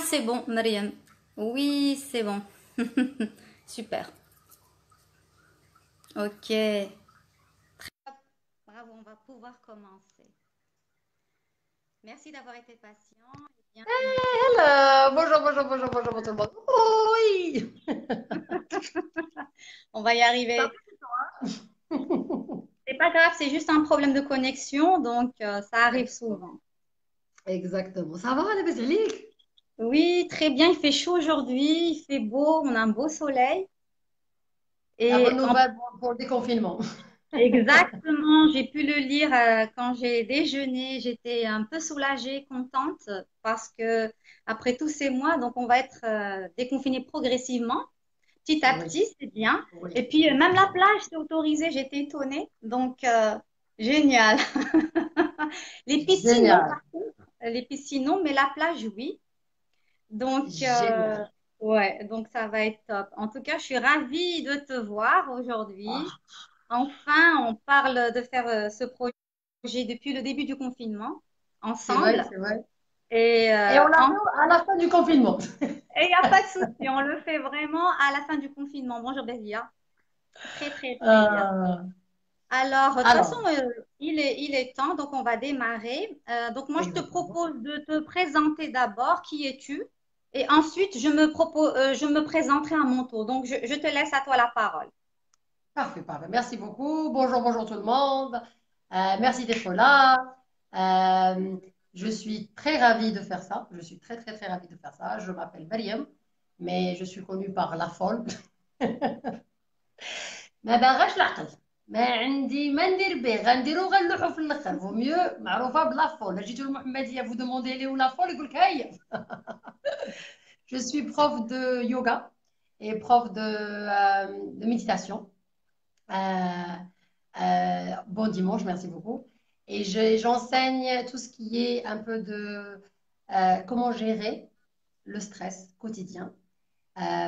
c'est bon, Mariam. Oui, c'est bon. Super. Ok. Bravo, on va pouvoir commencer. Merci d'avoir été patient et bienvenue. Hello, bonjour, bonjour, bonjour, bonjour, bonjour tout le monde. Oui, On va y ça arriver. va? C'est pas grave, c'est juste un problème de connexion, donc ça arrive Exactement. souvent. Exactement. Ça va, la basilique? Oui, très bien, il fait chaud aujourd'hui, il fait beau, on a un beau soleil. La bonne Et nouvelle pour le déconfinement. exactement, j'ai pu le lire quand j'ai déjeuné. J'étais un peu soulagée, contente, parce que après tous ces mois, donc on va être déconfiné progressivement, petit à Oui, petit, c'est bien. oui. Et puis même la plage, c'est autorisé, j'étais étonnée. Donc génial. Les piscines, non, Génial, par contre, les piscines, non, mais la plage, oui. Donc génial. ouais, donc ça va être top. En tout cas, je suis ravie de te voir aujourd'hui. Ah, Enfin, on parle de faire ce projet depuis le début du confinement, c'est vrai, ensemble. c'est vrai. Et Et on l'a en- fait à la fin du confinement. et il n'y a pas de souci, on le fait vraiment à la fin du confinement. Bonjour Bélia. Très, très, très bien. Euh, Alors, de toute façon, alors, il est temps, donc on va démarrer. Donc, moi, je te exactement. propose de te présenter d'abord. Qui es-tu? Et ensuite, je me présenterai à mon tour. Donc, je te laisse à toi la parole. Parfait, parfait. Merci beaucoup. Bonjour, bonjour tout le monde. Merci d'être là. Euh, je suis très ravie de faire ça. Je suis très, très, très ravie de faire ça. Je m'appelle Mariam, mais je suis connue par La Folle. ما باغاش العقل ما عندي ما ندير به غنديرو غنلوحو في الاخر فو ميو معروفه بلا فول جيتو المحمديه فو دوموندي لي ولا فول يقول لك هيا. Je suis prof de yoga et prof de méditation. Bon dimanche, merci beaucoup. Et j'enseigne tout ce qui est un peu de comment gérer le stress quotidien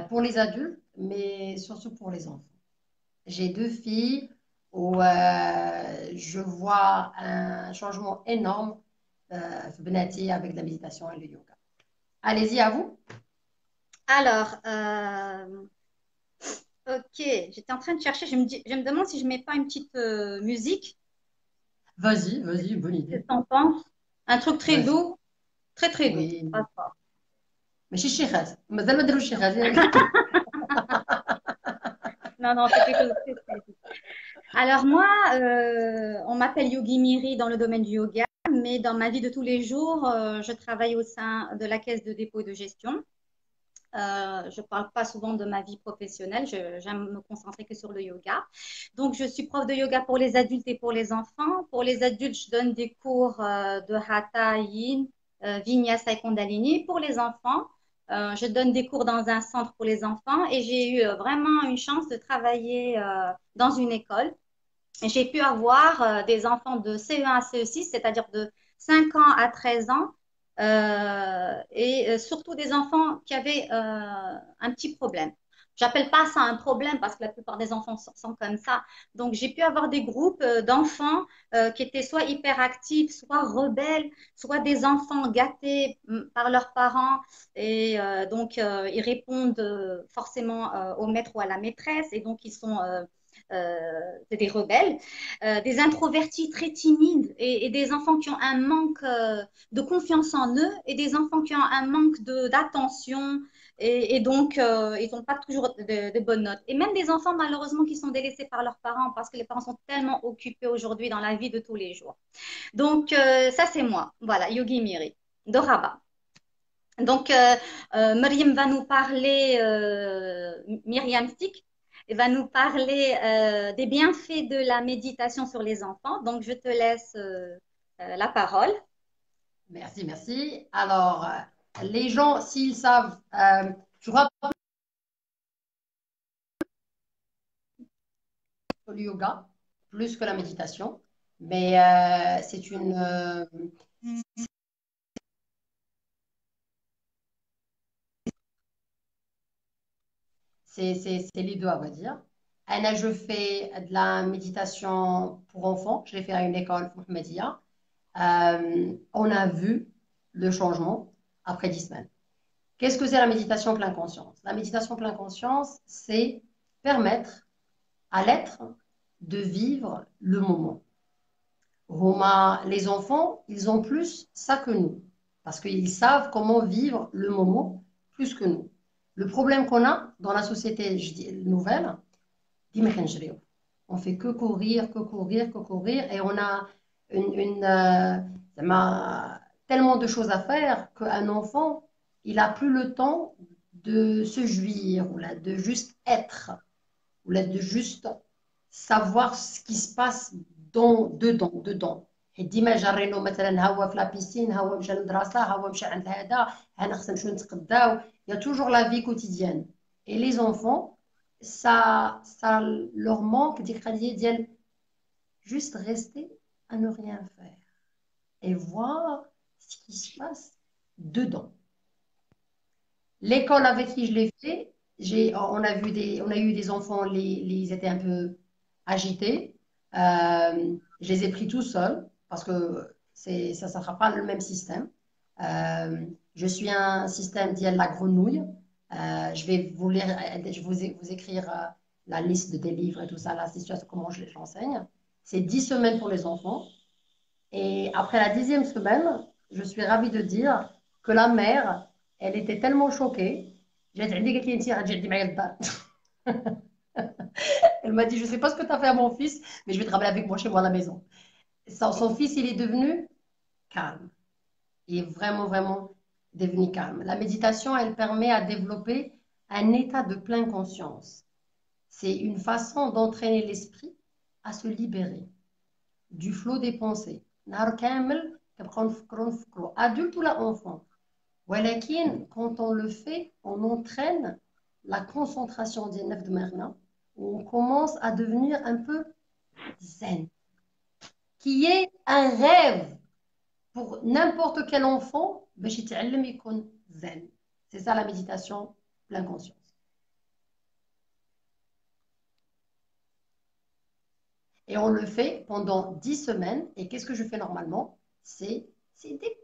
pour les adultes, mais surtout pour les enfants. J'ai deux filles où je vois un changement énorme Benati avec la méditation et le yoga. Allez-y, à vous. Alors, ok, j'étais en train de chercher. Je me demande si je mets pas une petite musique. Vas-y, vas-y, bonne Qu'est-ce idée. que t'en penses? Un truc très Vas-y. doux, très très doux. Pas Oui. fort. ماشي الشيخات مازال ما داروا الشيخات. Non, non, c'est quelque chose de très très doux. Alors moi, on m'appelle Yogi Miri dans le domaine du yoga, mais dans ma vie de tous les jours, je travaille au sein de la caisse de dépôt et de gestion. Je ne parle pas souvent de ma vie professionnelle, j'aime me concentrer que sur le yoga. Donc, je suis prof de yoga pour les adultes et pour les enfants. Pour les adultes, je donne des cours de Hatha, Yin, Vinyasa et Kundalini. Pour les enfants, je donne des cours dans un centre pour les enfants et j'ai eu vraiment une chance de travailler dans une école. J'ai pu avoir des enfants de CE1 à CE6, c'est-à-dire de 5 ans à 13 ans, et surtout des enfants qui avaient un petit problème. J'appelle pas ça un problème parce que la plupart des enfants sont comme ça. Donc, j'ai pu avoir des groupes d'enfants qui étaient soit hyperactifs, soit rebelles, soit des enfants gâtés par leurs parents. Et donc, ils répondent forcément au maître ou à la maîtresse. Et donc, ils sont des rebelles, des introvertis très timides et des enfants qui ont un manque de confiance en eux et des enfants qui ont un manque d'attention et donc ils n'ont pas toujours de bonnes notes. Et même des enfants malheureusement qui sont délaissés par leurs parents parce que les parents sont tellement occupés aujourd'hui dans la vie de tous les jours. Donc ça c'est moi, voilà, Yogi Miri, de Rabat. Donc, Myriam va nous parler, Myriam Stick va nous parler des bienfaits de la méditation sur les enfants. Donc, je te laisse la parole. Merci, merci. Alors, les gens, s'ils savent, je crois que le yoga, plus que la méditation, mais c'est les deux, à vrai dire. Anna, je fais de la méditation pour enfants. Je l'ai fait à une école Mohammedia. On a vu le changement après 10 semaines. Qu'est-ce que c'est la méditation pleine conscience? La méditation pleine conscience, c'est permettre à l'être de vivre le moment. Les enfants, ils ont plus ça que nous, parce qu'ils savent comment vivre le moment plus que nous. Le problème qu'on a dans la société nouvelle, on fait que courir, que courir, que courir, et on a tellement de choses à faire qu'un enfant, il n'a plus le temps de se jouir, ou là, de juste être, ou là, de juste savoir ce qui se passe dedans. ديما جرينو مثلا هوا في لابيسين هوا مشى للمدرسه هوا مشى عند هذا انا خصنا نمشيو نتقداو. Il y a toujours la vie quotidienne. Et les enfants, ça leur manque ديال juste rester à ne rien faire et voir ce qui se passe dedans. L'école avec qui je l'ai fait, on a eu des enfants, ils étaient un peu agités. Je les ai pris tout seuls parce que ça ne sera pas le même système. Je suis un système dit la grenouille. Je vais vous lire, vous écrire la liste des livres et tout ça, la situation, comment j'enseigne. C'est 10 semaines pour les enfants. Et après la 10e semaine, je suis ravie de dire que la mère, elle était tellement choquée. Elle m'a dit, je ne sais pas ce que tu as fait à mon fils, mais je vais travailler avec moi chez moi à la maison. Son fils, il est devenu calme. Il est vraiment, vraiment devenu calme. La méditation, elle permet à développer un état de pleine conscience. C'est une façon d'entraîner l'esprit à se libérer du flot des pensées. Adulte ou enfant. Quand on le fait, on entraîne la concentration des neuf de Merna, où on commence à devenir un peu zen, qui est un rêve pour n'importe quel enfant, zen. C'est ça la méditation pleine conscience. Et on le fait pendant 10 semaines. Et qu'est-ce que je fais normalement? C'est des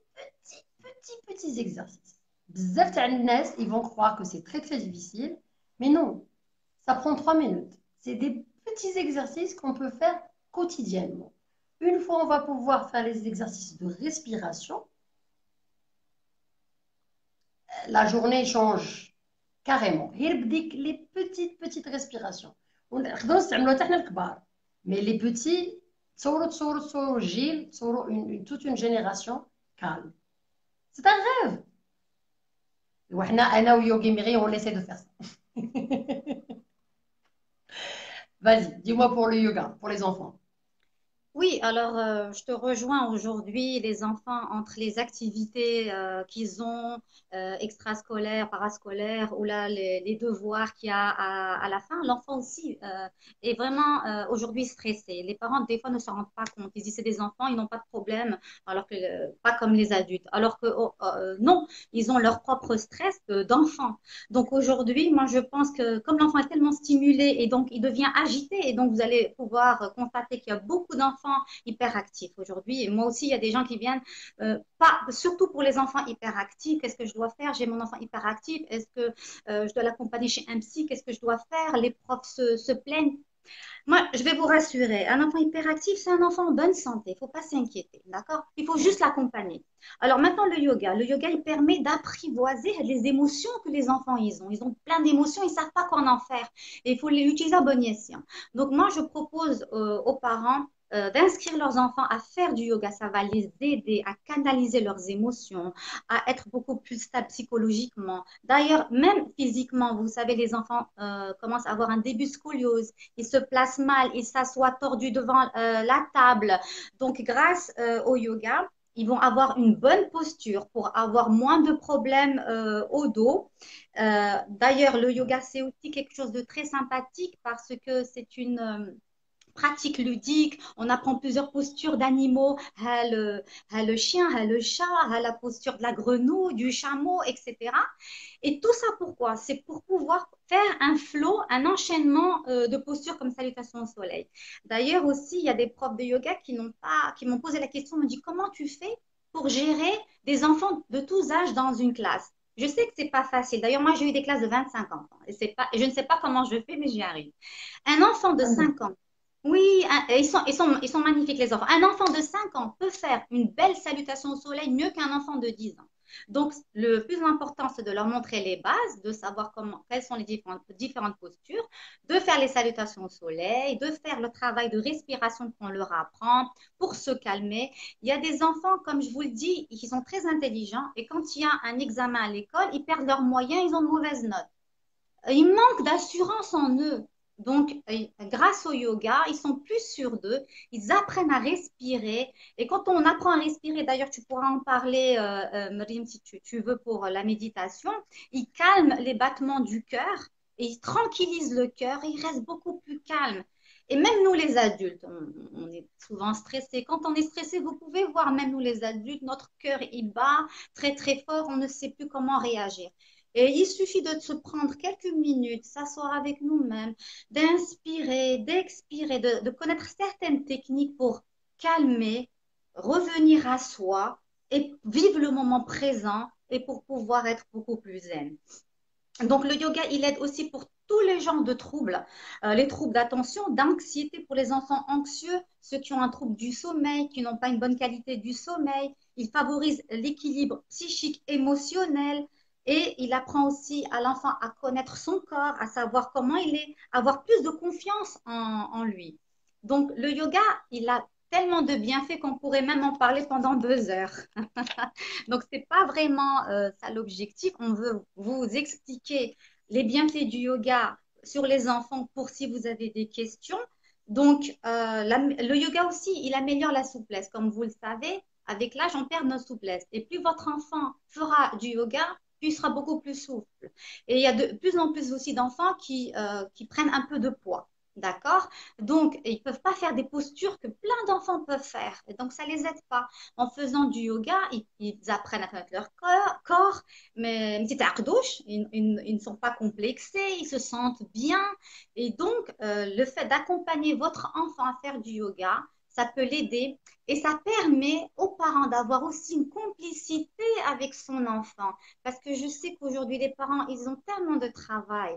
petits exercices. Bzaf تاع الناس, ils vont croire que c'est très très difficile, mais non, ça prend 3 minutes. C'est des petits exercices qu'on peut faire quotidiennement. Une fois on va pouvoir faire les exercices de respiration, la journée change carrément. Les petites respirations. Mais les petits, toute une génération calme. C'est un rêve. Anna ou Yogi Miri, on essaie de faire ça. Vas-y, dis-moi pour le yoga, pour les enfants. Oui, alors je te rejoins aujourd'hui, les enfants, entre les activités qu'ils ont, extrascolaires, parascolaires, ou là, les devoirs qu'il y a à la fin, l'enfant aussi est vraiment aujourd'hui stressé. Les parents, des fois, ne s'en rendent pas compte. Ils disent c'est des enfants, ils n'ont pas de problème, alors que pas comme les adultes. Alors que non, ils ont leur propre stress d'enfant. Donc aujourd'hui, moi, je pense que comme l'enfant est tellement stimulé et donc il devient agité, et donc vous allez pouvoir constater qu'il y a beaucoup d'enfants hyperactifs aujourd'hui. Et moi aussi, il y a des gens qui viennent, pas, surtout pour les enfants hyperactifs, qu'est-ce que je dois faire? J'ai mon enfant hyperactif, est-ce que je dois l'accompagner chez un psy? Qu'est-ce que je dois faire? Les profs se plaignent. Moi, je vais vous rassurer, un enfant hyperactif, c'est un enfant en bonne santé. Il ne faut pas s'inquiéter, d'accord? Il faut juste l'accompagner. Alors maintenant, le yoga, il permet d'apprivoiser les émotions que les enfants ils ont. Ils ont plein d'émotions, ils ne savent pas quoi en faire. Et il faut les utiliser à bon escient. Donc moi, je propose aux parents d'inscrire leurs enfants à faire du yoga. Ça va les aider à canaliser leurs émotions, à être beaucoup plus stables psychologiquement. D'ailleurs, même physiquement, vous savez, les enfants commencent à avoir un début de scoliose. Ils se placent mal, ils s'assoient tordus devant la table. Donc, grâce au yoga, ils vont avoir une bonne posture pour avoir moins de problèmes au dos. D'ailleurs, le yoga, c'est aussi quelque chose de très sympathique parce que c'est une pratique ludique, on apprend plusieurs postures d'animaux, le chien, le chat, la posture de la grenouille, du chameau, etc. Et tout ça pourquoi? C'est pour pouvoir faire un flow, un enchaînement de postures comme salutation au soleil. D'ailleurs aussi, il y a des profs de yoga qui m'ont posé la question, me dit comment tu fais pour gérer des enfants de tous âges dans une classe? Je sais que c'est pas facile. D'ailleurs, moi, j'ai eu des classes de 25 enfants. Et c'est pas, et je ne sais pas comment je fais, mais j'y arrive. Un enfant de 5 ans, oui, ils sont magnifiques, les enfants. Un enfant de 5 ans peut faire une belle salutation au soleil mieux qu'un enfant de 10 ans. Donc, le plus important, c'est de leur montrer les bases, de savoir quelles sont les différentes postures, de faire les salutations au soleil, de faire le travail de respiration qu'on leur apprend pour se calmer. Il y a des enfants, comme je vous le dis, qui sont très intelligents et quand il y a un examen à l'école, ils perdent leurs moyens, ils ont de mauvaises notes. Ils manquent d'assurance en eux. Donc, grâce au yoga, ils sont plus sûrs d'eux, ils apprennent à respirer. Et quand on apprend à respirer, d'ailleurs, tu pourras en parler, Marim, si tu veux, pour la méditation, ils calment les battements du cœur et ils tranquillisent le cœur et ils restent beaucoup plus calmes. Et même nous, les adultes, on est souvent stressés. Quand on est stressé, vous pouvez voir, même nous, les adultes, notre cœur, il bat très, très fort, on ne sait plus comment réagir. Et il suffit de se prendre quelques minutes, s'asseoir avec nous-mêmes, d'inspirer, d'expirer, de connaître certaines techniques pour calmer, revenir à soi et vivre le moment présent et pour pouvoir être beaucoup plus zen. Donc, le yoga, il aide aussi pour tous les genres de troubles, les troubles d'attention, d'anxiété pour les enfants anxieux, ceux qui ont un trouble du sommeil, qui n'ont pas une bonne qualité du sommeil. Il favorise l'équilibre psychique, émotionnel et il apprend aussi à l'enfant à connaître son corps, à savoir comment il est, avoir plus de confiance en lui. Donc, le yoga, il a tellement de bienfaits qu'on pourrait même en parler pendant 2 heures. Donc, ce n'est pas vraiment ça l'objectif. On veut vous expliquer les bienfaits du yoga sur les enfants pour si vous avez des questions. Donc, le yoga aussi, il améliore la souplesse. Comme vous le savez, avec l'âge, on perd notre souplesse. Et plus votre enfant fera du yoga, plus il sera beaucoup plus souple. Et il y a de plus en plus aussi d'enfants qui prennent un peu de poids. D'accord? Donc, ils ne peuvent pas faire des postures que plein d'enfants peuvent faire. Et donc, ça ne les aide pas en faisant du yoga, ils apprennent à connaître leur corps, mais ils ne sont pas complexés, ils se sentent bien. Et donc, le fait d'accompagner votre enfant à faire du yoga, ça peut l'aider et ça permet aux parents d'avoir aussi une complicité avec son enfant. Parce que je sais qu'aujourd'hui, les parents, ils ont tellement de travail,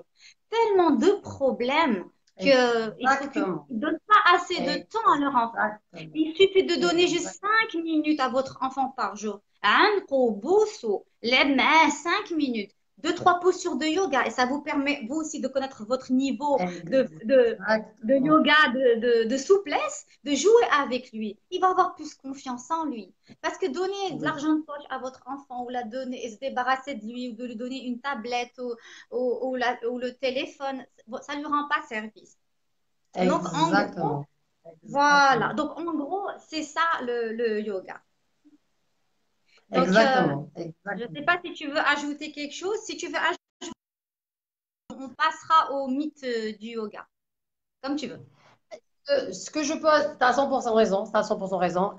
tellement de problèmes qu'ils Exactement. ne donnent pas assez de temps à leur enfant. Exactement. Il suffit de donner juste Exactement. 5 minutes à votre enfant par jour. Un gros bousseau, les mains, 5 minutes. Deux, trois postures de yoga. Et ça vous permet, vous aussi, de connaître votre niveau de Exactement. yoga, de souplesse, de jouer avec lui. Il va avoir plus confiance en lui. Parce que donner de Oui. l'argent de poche à votre enfant ou la donner et se débarrasser de lui ou de lui donner une tablette ou le téléphone, ça ne lui rend pas service. Donc, en gros, Exactement. voilà. Exactement. Donc, en gros, c'est ça le yoga. Donc, Exactement. je ne sais Exactement. pas si tu veux ajouter quelque chose. Si tu veux ajouter, on passera au mythe du yoga, comme tu veux. Ce que je peux, tu as 100% raison, tu as 100% raison.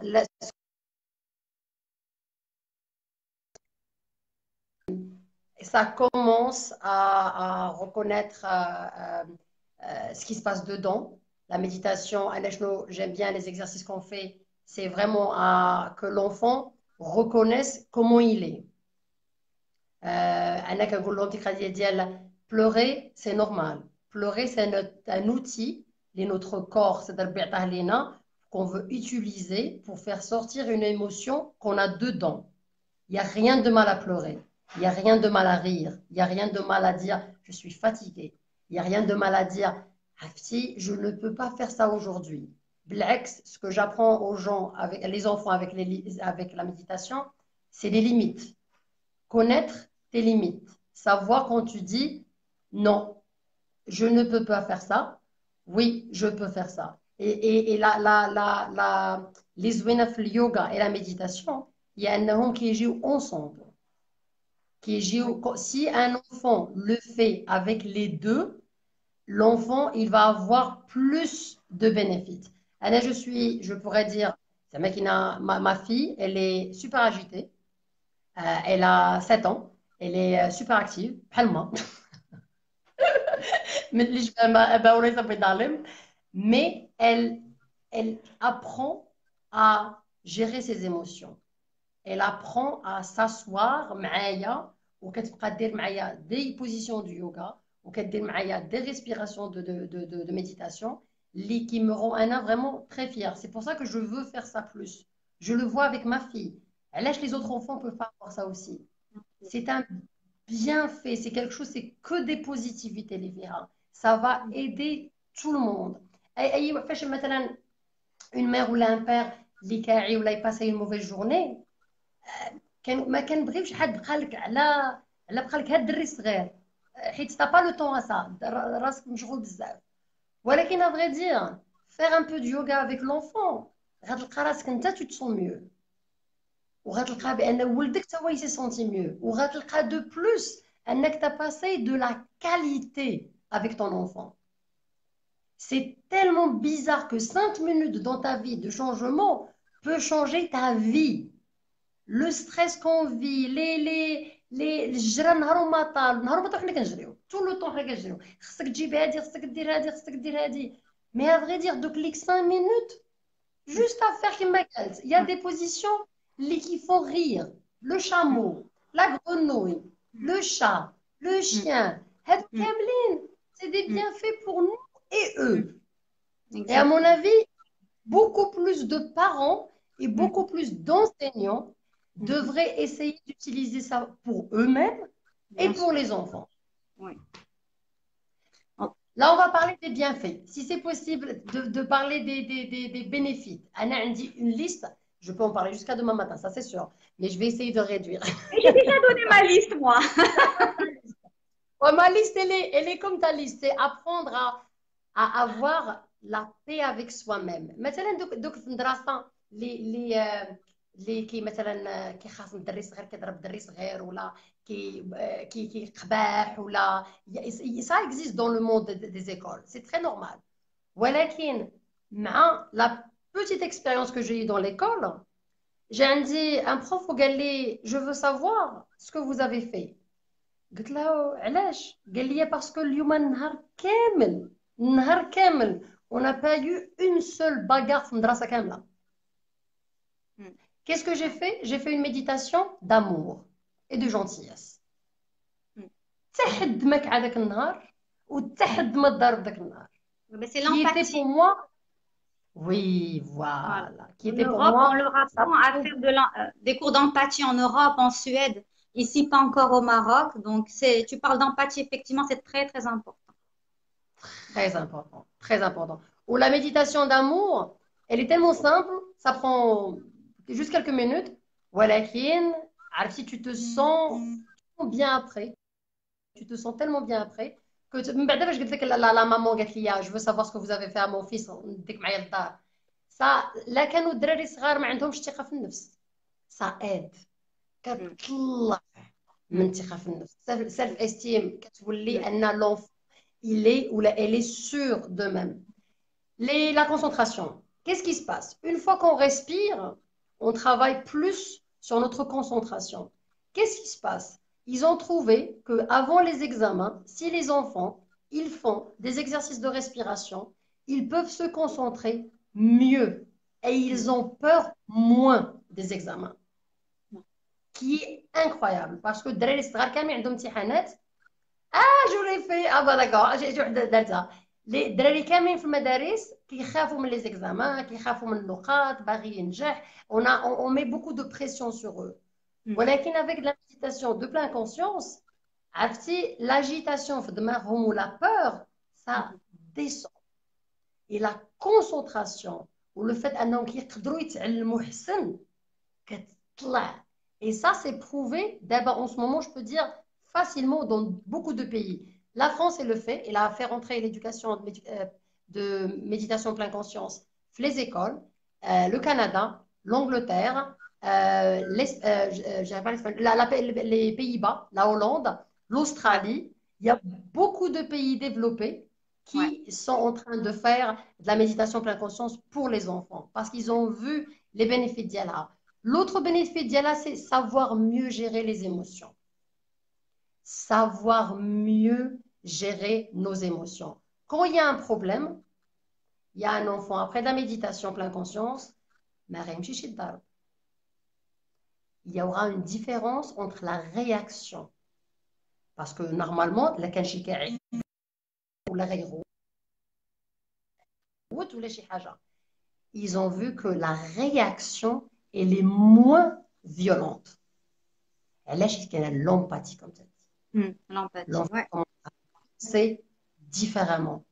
Ça commence à reconnaître ce qui se passe dedans. La méditation, j'aime bien les exercices qu'on fait, c'est vraiment que l'enfant reconnaisse comment il est. أنا كنقول لهم الفكرة ديال pleurer c'est normal. Pleurer c'est un outil que notre corps c'est-à-dire بيعطيه لينا qu'on veut utiliser pour faire sortir une émotion qu'on a dedans. Il n'y a rien de mal à pleurer. Il n'y a rien de mal à rire. Il n'y a rien de mal à dire je suis fatigué. Il n'y a rien de mal à dire Hafti, je ne peux pas faire ça aujourd'hui. Blax, ce que j'apprends aux gens, avec les enfants avec la méditation, c'est les limites. Connaître tes limites. Savoir quand tu dis non, je ne peux pas faire ça. Oui, je peux faire ça. Et les zouénas, le yoga et la méditation, il y a un homme qui joue ensemble. Oui. Si un enfant le fait avec les deux, l'enfant, il va avoir plus de bénéfices. Là, je pourrais dire, c'est ma fille, elle est super agitée. Elle a 7 ans. Elle est super active, بحال mais elle apprend à gérer ses émotions. Elle apprend à s'asseoir معايا وكتبقى دير معايا دي بوزيسيون دو يوغا وكدير معايا دي ريسبيراسيون de méditation qui me rend Anna vraiment très fière. C'est pour ça que je veux faire ça plus. Je le vois avec ma fille. علاش les autres enfants peuvent pas avoir ça aussi. C'est un bienfait, c'est quelque chose, c'est que des positivités les verras. Ça va aider tout le monde. فاش مثلا une mère ou un père اللي كاعي ولا يباسي une mauvaise journée ما كنبغيوش حد بقى لك على بقى لك هاد الدري الصغير حيت تا با لو طون سا راسك مشغول بزاف ولكن à vrai dire faire un peu de yoga avec l'enfant غتلقى راسك انت tu te sens mieux وغتلقى بان ولدك تا هو يسي سونتي ميو وغتلقى دو بلوس انك تا باسي دو لا كاليتي avec ton enfant. C'est tellement bizarre que 5 minutes dans ta vie de changement peut changer ta vie. Le stress qu'on vit, الجرى نهار وما طال نهار وما طال حنا كنجريو tout le temps حنا كنجريو خصك تجيب هادي خصك دير هادي خصك دير هادي mais à vrai dire دوك ليك 5 minutes juste à faire كما قالت il y a des positions qui font rire le chameau la grenouille le chat le chien هادو كاملين c'est des bienfaits pour nous et eux et à mon avis beaucoup plus de parents et beaucoup plus d'enseignants devraient essayer d'utiliser ça pour eux-mêmes et pour les enfants. Oui. Là, on va parler des bienfaits. Si c'est possible de parler des bénéfices. Anna a dit une liste. Je peux en parler jusqu'à demain matin, ça c'est sûr. Mais je vais essayer de réduire. J'ai déjà donné ma liste, moi. Ouais, ma liste, elle est comme ta liste. C'est apprendre à avoir la paix avec soi-même. Maintenant, donc في المدرسة اللي كي مثلا كيخاف من الدري صغير كيضرب الدري صغير ولا كيقباح ولا ça existe dans le monde des écoles. C'est très normal. ولكن مع la petite expérience que j'ai eue dans l'école, j'ai dit un prof قال لي je veux savoir ce que vous avez fait. قلت له علاش؟ قال لي parce que اليوم النهار كامل on n'a pas eu une seule bagarre في المدرسة كاملة. Qu'est-ce que j'ai fait? J'ai fait une méditation d'amour et de gentillesse. تحد دمك على ذاك النهار وتحد ما تضرب ذاك النهار. C'est Qui était l'empathie. pour moi, oui, voilà. Qui En était pour Europe, moi, on leur apprend à faire des cours d'empathie en Europe, en Suède, ici pas encore au Maroc. Donc, tu parles d'empathie, effectivement, c'est très, très important. très important, très important. Ou la méditation d'amour, elle est tellement simple, ça prend juste quelques minutes. ولكن عرفتي tu te sens bien après. Tu te sens tellement bien après que من بعد فاش قلت لك لا مامون قالت لي je veux savoir ce que vous avez fait à mon fils نديك معايا للدار ça لا كانوا الدراري صغار ما عندهمش ثقة في النفس ça aide كتطلع من الثقة في النفس self esteem كتولي ان l'enfant il est ou elle est sûre d'eux-mêmes. La concentration. Qu'est-ce qui se passe? Une fois qu'on respire, on travaille plus sur notre concentration. Qu'est-ce qui se passe? Ils ont trouvé qu'avant les examens, si les enfants, ils font des exercices de respiration, ils peuvent se concentrer mieux et ils ont peur moins des examens. Qui est incroyable parce que الدراري الصغار كامل عندهم امتحانات j'aurais fait bah d'accord j'ai وحده دارتها لي الدراري كاملين في المدارس كيخافوا من لي زيكزامان كيخافوا من اللقاط باغي ينجح on met beaucoup de pression sur eux ولكن avec la méditation de pleine conscience عرفتي l'agitation في دماغهم ou la peur ça descend et la concentration ou le fait انهم كيقدروا يتعلموا حسن كتطلع et ça c'est prouvé d'abord en ce moment je peux dire facilement dans beaucoup de pays. La France, elle le fait. Elle a fait rentrer l'éducation de méditation pleine conscience dans les écoles. Le Canada, l'Angleterre, les Pays-Bas, la Hollande, l'Australie. Il y a beaucoup de pays développés qui sont en train de faire de la méditation pleine conscience pour les enfants parce qu'ils ont vu les bénéfices d'Yala. L'autre bénéfice d'Yala, c'est savoir mieux gérer les émotions. Savoir mieux gérer nos émotions. Quand il y a un problème, il y a un enfant, après de la méditation pleine conscience, il y aura une différence entre la réaction parce que normalement la كان شي كاعي ولا غيغوت ولا شي حاجه. Ils ont vu que la réaction elle est moins violente. علاش كاين l'empathie comme ça. L'empathie, L'enfant ouais. commence à penser différemment.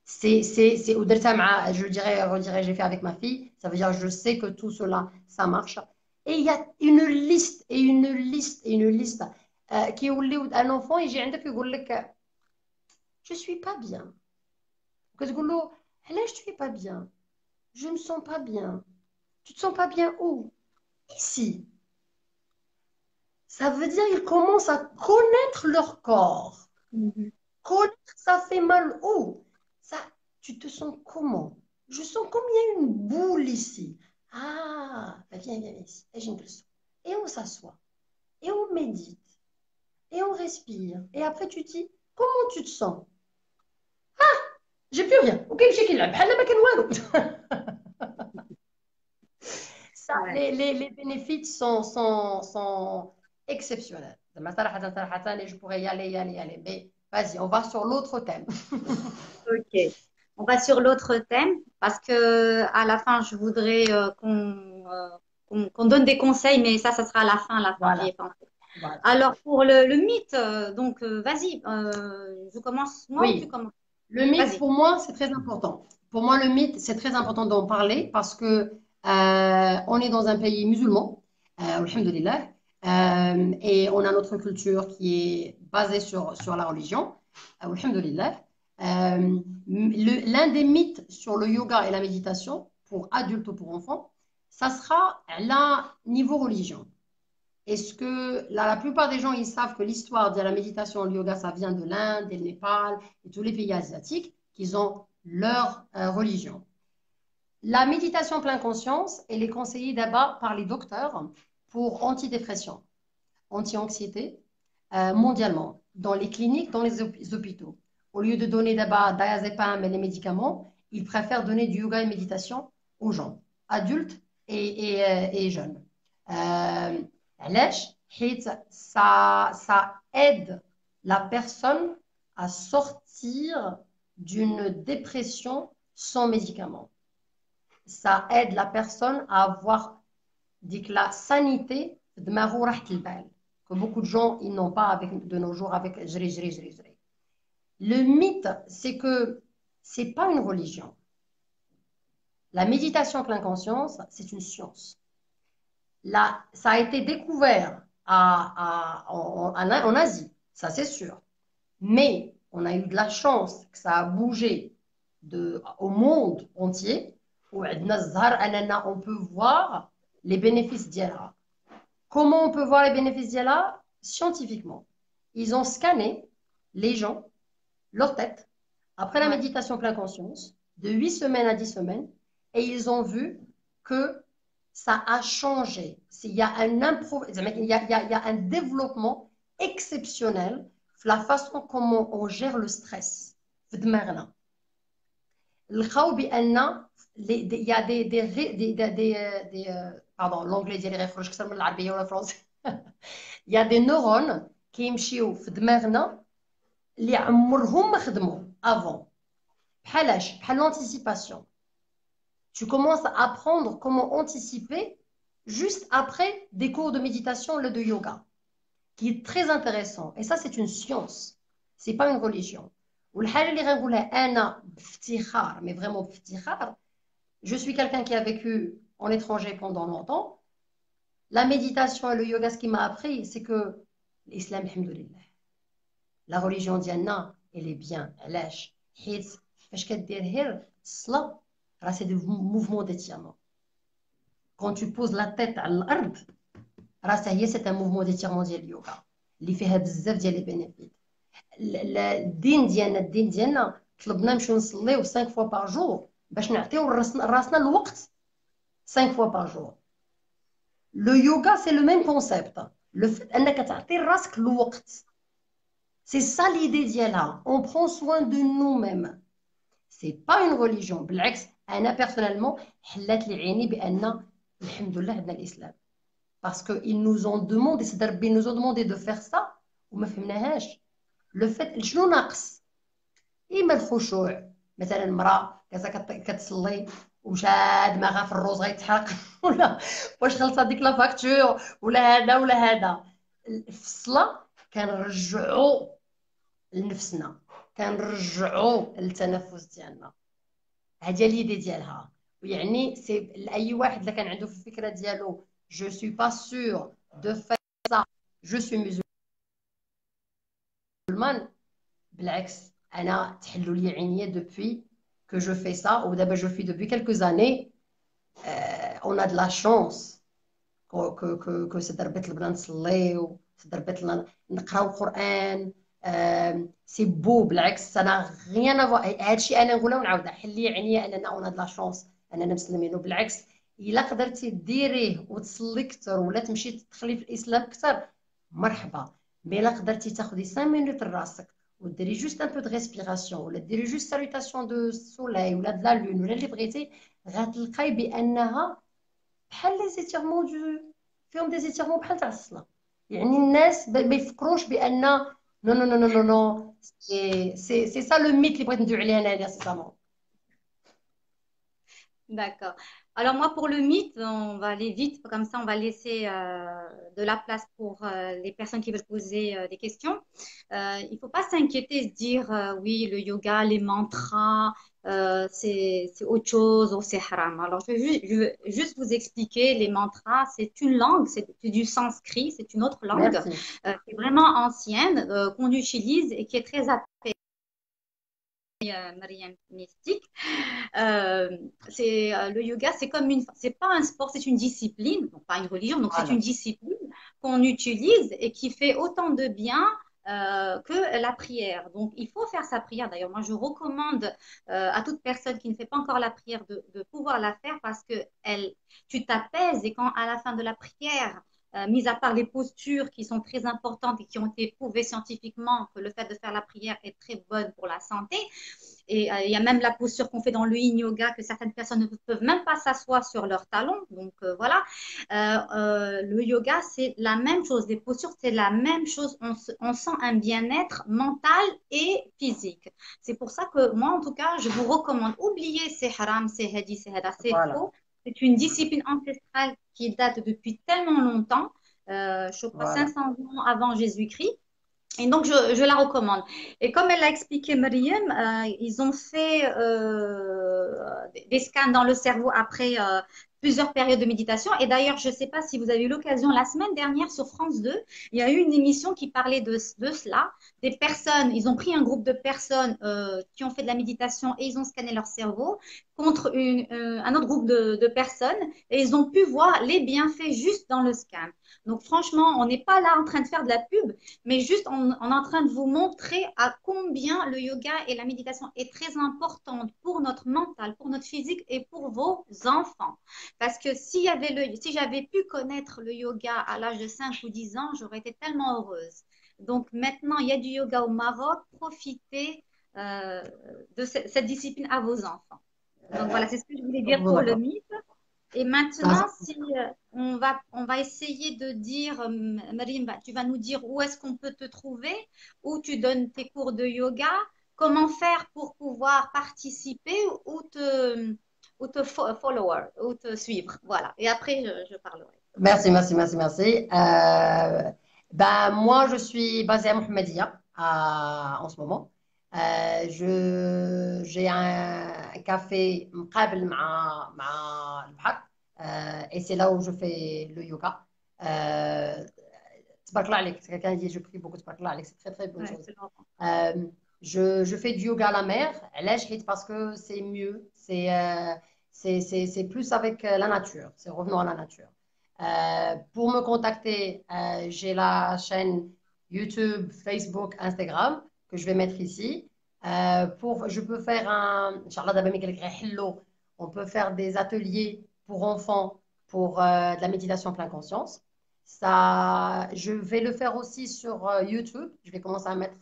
Je dirais, j'ai fait avec ma fille, ça veut dire je sais que tout cela, ça marche. Et il y a une liste, et une liste, et une liste qui est un enfant, et j'ai un qui dit je suis pas bien. Que tu dis, je suis pas bien. Je me sens pas bien. Tu te sens pas bien où? Ici. Ça veut dire qu'ils commencent à connaître leur corps. Connaître, ça fait mal où? Ça, tu te sens comment? Je sens comme il y a une boule ici. Ah, ben viens ici. Et on s'assoit. Et on médite. Et on respire. Et après, tu dis, comment tu te sens? J'ai plus rien. Ok, ça, Ouais. les bénéfices sont exceptionnels. Je pourrais y aller. Mais vas-y, on va sur l'autre thème. Ok. On va sur l'autre thème parce que à la fin, je voudrais qu'on donne des conseils, mais ça sera à la fin, j'y Voilà, ai pensé. voilà. Alors, pour le mythe, donc, vas-y, je commence moi ou tu Oui, commences? le mythe, Vas-y. pour moi, c'est très important. Pour moi, le mythe, c'est très important d'en parler parce que on est dans un pays musulman, alhamdoulilah, et on a notre culture qui est basée sur la religion, alhamdoulilah. L'un des mythes sur le yoga et la méditation, pour adultes ou pour enfants, ça sera là, niveau religion. Est-ce que la plupart des gens, ils savent que l'histoire de la méditation, le yoga, ça vient de l'Inde, du Népal et tous les pays asiatiques, qu'ils ont leur religion. La méditation pleine conscience, elle est conseillée d'abord par les docteurs pour antidépression, anti-anxiété, mondialement, dans les cliniques, dans les hôpitaux. Au lieu de donner d'abord diazépam et les médicaments, ils préfèrent donner du yoga et méditation aux gens, adultes et jeunes. علاش؟ حيت ça aide la personne à sortir d'une dépression sans médicament. Ça aide la personne à avoir la sanité de que beaucoup de gens ils n'ont pas de nos jours avec jri, jri, jri, jri. Le mythe, c'est que c'est pas une religion. La méditation pleine conscience, c'est une science. Là, ça a été découvert en Asie, ça c'est sûr. Mais on a eu de la chance que ça a bougé au monde entier. Où on peut voir les bénéfices d'Yala. Comment on peut voir les bénéfices d'Yala? Scientifiquement. Ils ont scanné les gens, leur tête, après la Ouais. méditation pleine conscience, de 8 semaines à 10 semaines, et ils ont vu que ça a changé. Il y a un développement exceptionnel la façon comment on gère le stress. Il y a pardon, l'anglais ديالي غيخرج اكثر من العربيه ولا الفرنسيه. Il y a des neurones qui يمشيو في دماغنا اللي عمرهم ما خدموا avant. بحال l'anticipation. Tu commences à apprendre comment anticiper juste après des cours de méditation ou de yoga, qui est très intéressant. Et ça, c'est une science. Ce n'est pas une religion. Mais vraiment, je suis quelqu'un qui a vécu en étranger pendant longtemps. La méditation et le yoga, ce qui m'a appris, c'est que l'islam, alhamdoulilah, la religion diana, elle est bien. علاش؟ حيت فاش كدير غير الصلاة راه c'est des mouvements d'étirement. Quand tu poses la tête على الأرض راه c'est un mouvement d'étirement ديال اليوغا اللي فيها بزاف ديال لي بينيفيت. الدين ديالنا طلبنا نمشيو نصليو 5 fois par jour باش نعطيو راسنا الوقت 5 fois par jour. Le yoga c'est le même concept. Le fait انك تعطي راسك الوقت. C'est ça l'idée ديالها. On prend soin de nous-mêmes. C'est pas une religion. بالعكس أنا personnellement حلات لي عيني بأن الحمد لله عندنا الإسلام. Parce qu'ils nous ont demandé, c'est-à-dire ils nous ont demandé de faire ça وما فهمناهاش. لو فات شنو ناقص؟ اما الخشوع، مثلا امراه كتصلي ومشات دماغها في الروز غيتحرق ولا واش خلصت ديك لا فاكتور ولا هذا ولا هذا. في الصلاه كنرجعوا لنفسنا، كنرجعوا للتنفس ديالنا. هذه ليدي ديالها. ويعني سي اي واحد اللي كان عنده في الفكره ديالو جو سوي با سور دو فير سا جو سوي مسلمان، بالعكس انا تحلوا لي عينيا دوبوي que je fais ça ودابا جو في depuis quelques années. on a de la chance que سدربت لنا نصليو، سدربت لنا نقراو القران. سي بو بالعكس انا غيان هادشي انا نقولها ونعاودها، حلي عينيا اننا اون هاد لا شونس اننا مسلمين. وبالعكس الا قدرتي ديريه وتصلي كثر ولا تمشي تدخلي في الاسلام كثر مرحبا. مي الا قدرتي تاخدي 5 مينوت لراسك وديري جوست ان بو دو ريسبيراسيون ولا ديري جوست سالوتاسيون دو سولاي ولا دو لا لون ولا اللي بغيتي، غتلقاي بانها بحال لي زيتيرمون فيهم دي زيتيرمون بحال تاع الصلاه. يعني الناس ما يفكروش بان نو نو نو نو نو نو سي سا لو ميت اللي بغيت ندوي عليه انايا سيسامون. D'accord. Alors moi, pour le mythe, on va aller vite, comme ça on va laisser de la place pour les personnes qui veulent poser des questions. Il ne faut pas s'inquiéter, se dire oui, le yoga, les mantras, c'est autre chose ou c'est haram. Alors je veux juste vous expliquer, les mantras, c'est une langue, c'est du sanskrit, c'est une autre langue Merci. qui est vraiment ancienne, qu'on utilise et qui est très Marianne mystique. Le yoga, c'est comme c'est pas un sport, c'est une discipline, donc pas une religion, donc c'est Voilà. une discipline qu'on utilise et qui fait autant de bien que la prière. Donc, il faut faire sa prière. D'ailleurs, moi, je recommande à toute personne qui ne fait pas encore la prière de pouvoir la faire parce que tu t'apaises et quand à la fin de la prière, mis à part les postures qui sont très importantes et qui ont été prouvées scientifiquement que le fait de faire la prière est très bonne pour la santé, et il y a même la posture qu'on fait dans le yin yoga que certaines personnes ne peuvent même pas s'asseoir sur leurs talons. Donc voilà, le yoga, c'est la même chose. Les postures, c'est la même chose. On sent un bien-être mental et physique. C'est pour ça que moi, en tout cas, je vous recommande, oubliez ces haram, ces hadiths, ces hada, c'est Voilà. faux. C'est une discipline ancestrale qui date depuis tellement longtemps, je crois Voilà. 500 ans avant Jésus-Christ. Et donc, je la recommande. Et comme elle l'a expliqué, Mariam, ils ont fait des scans dans le cerveau après plusieurs périodes de méditation. Et d'ailleurs, je ne sais pas si vous avez eu l'occasion, la semaine dernière sur France 2, il y a eu une émission qui parlait de cela. Des personnes, ils ont pris un groupe de personnes qui ont fait de la méditation et ils ont scanné leur cerveau contre un autre groupe de personnes et ils ont pu voir les bienfaits juste dans le scan. Donc, franchement, on n'est pas là en train de faire de la pub, mais juste on est en train de vous montrer à combien le yoga et la méditation est très importante pour notre mental, pour notre physique et pour vos enfants. Parce que si j'avais pu connaître le yoga à l'âge de 5 ou 10 ans, j'aurais été tellement heureuse. Donc maintenant, il y a du yoga au Maroc, profitez de cette discipline à vos enfants. Donc voilà, c'est ce que je voulais dire pour le Voilà. mythe. Et maintenant, si on va essayer de dire, Marim, tu vas nous dire où est-ce qu'on peut te trouver, où tu donnes tes cours de yoga, comment faire pour pouvoir participer ou te follower, ou te suivre. Voilà. Et après, je parlerai. Merci, merci, merci, merci. Ben, moi, je suis basée à Mohamedia en ce moment. J'ai un café مقابل مع البحر. Et c'est là où je fais le yoga. تبارك الله عليك. Quelqu'un dit je prie beaucoup, تبارك الله عليك. C'est très, très bonne Ouais, chose. c'est bon. Je fais du yoga à la mer. علاش حيت parce que c'est mieux. C'est plus avec la nature. C'est revenons à la nature. Pour me contacter, j'ai la chaîne YouTube, Facebook, Instagram que je vais mettre ici. Je peux faire Inch'Allah, d'abord, on peut faire des ateliers pour enfants pour de la méditation pleine conscience. Ça, je vais le faire aussi sur YouTube. Je vais commencer à mettre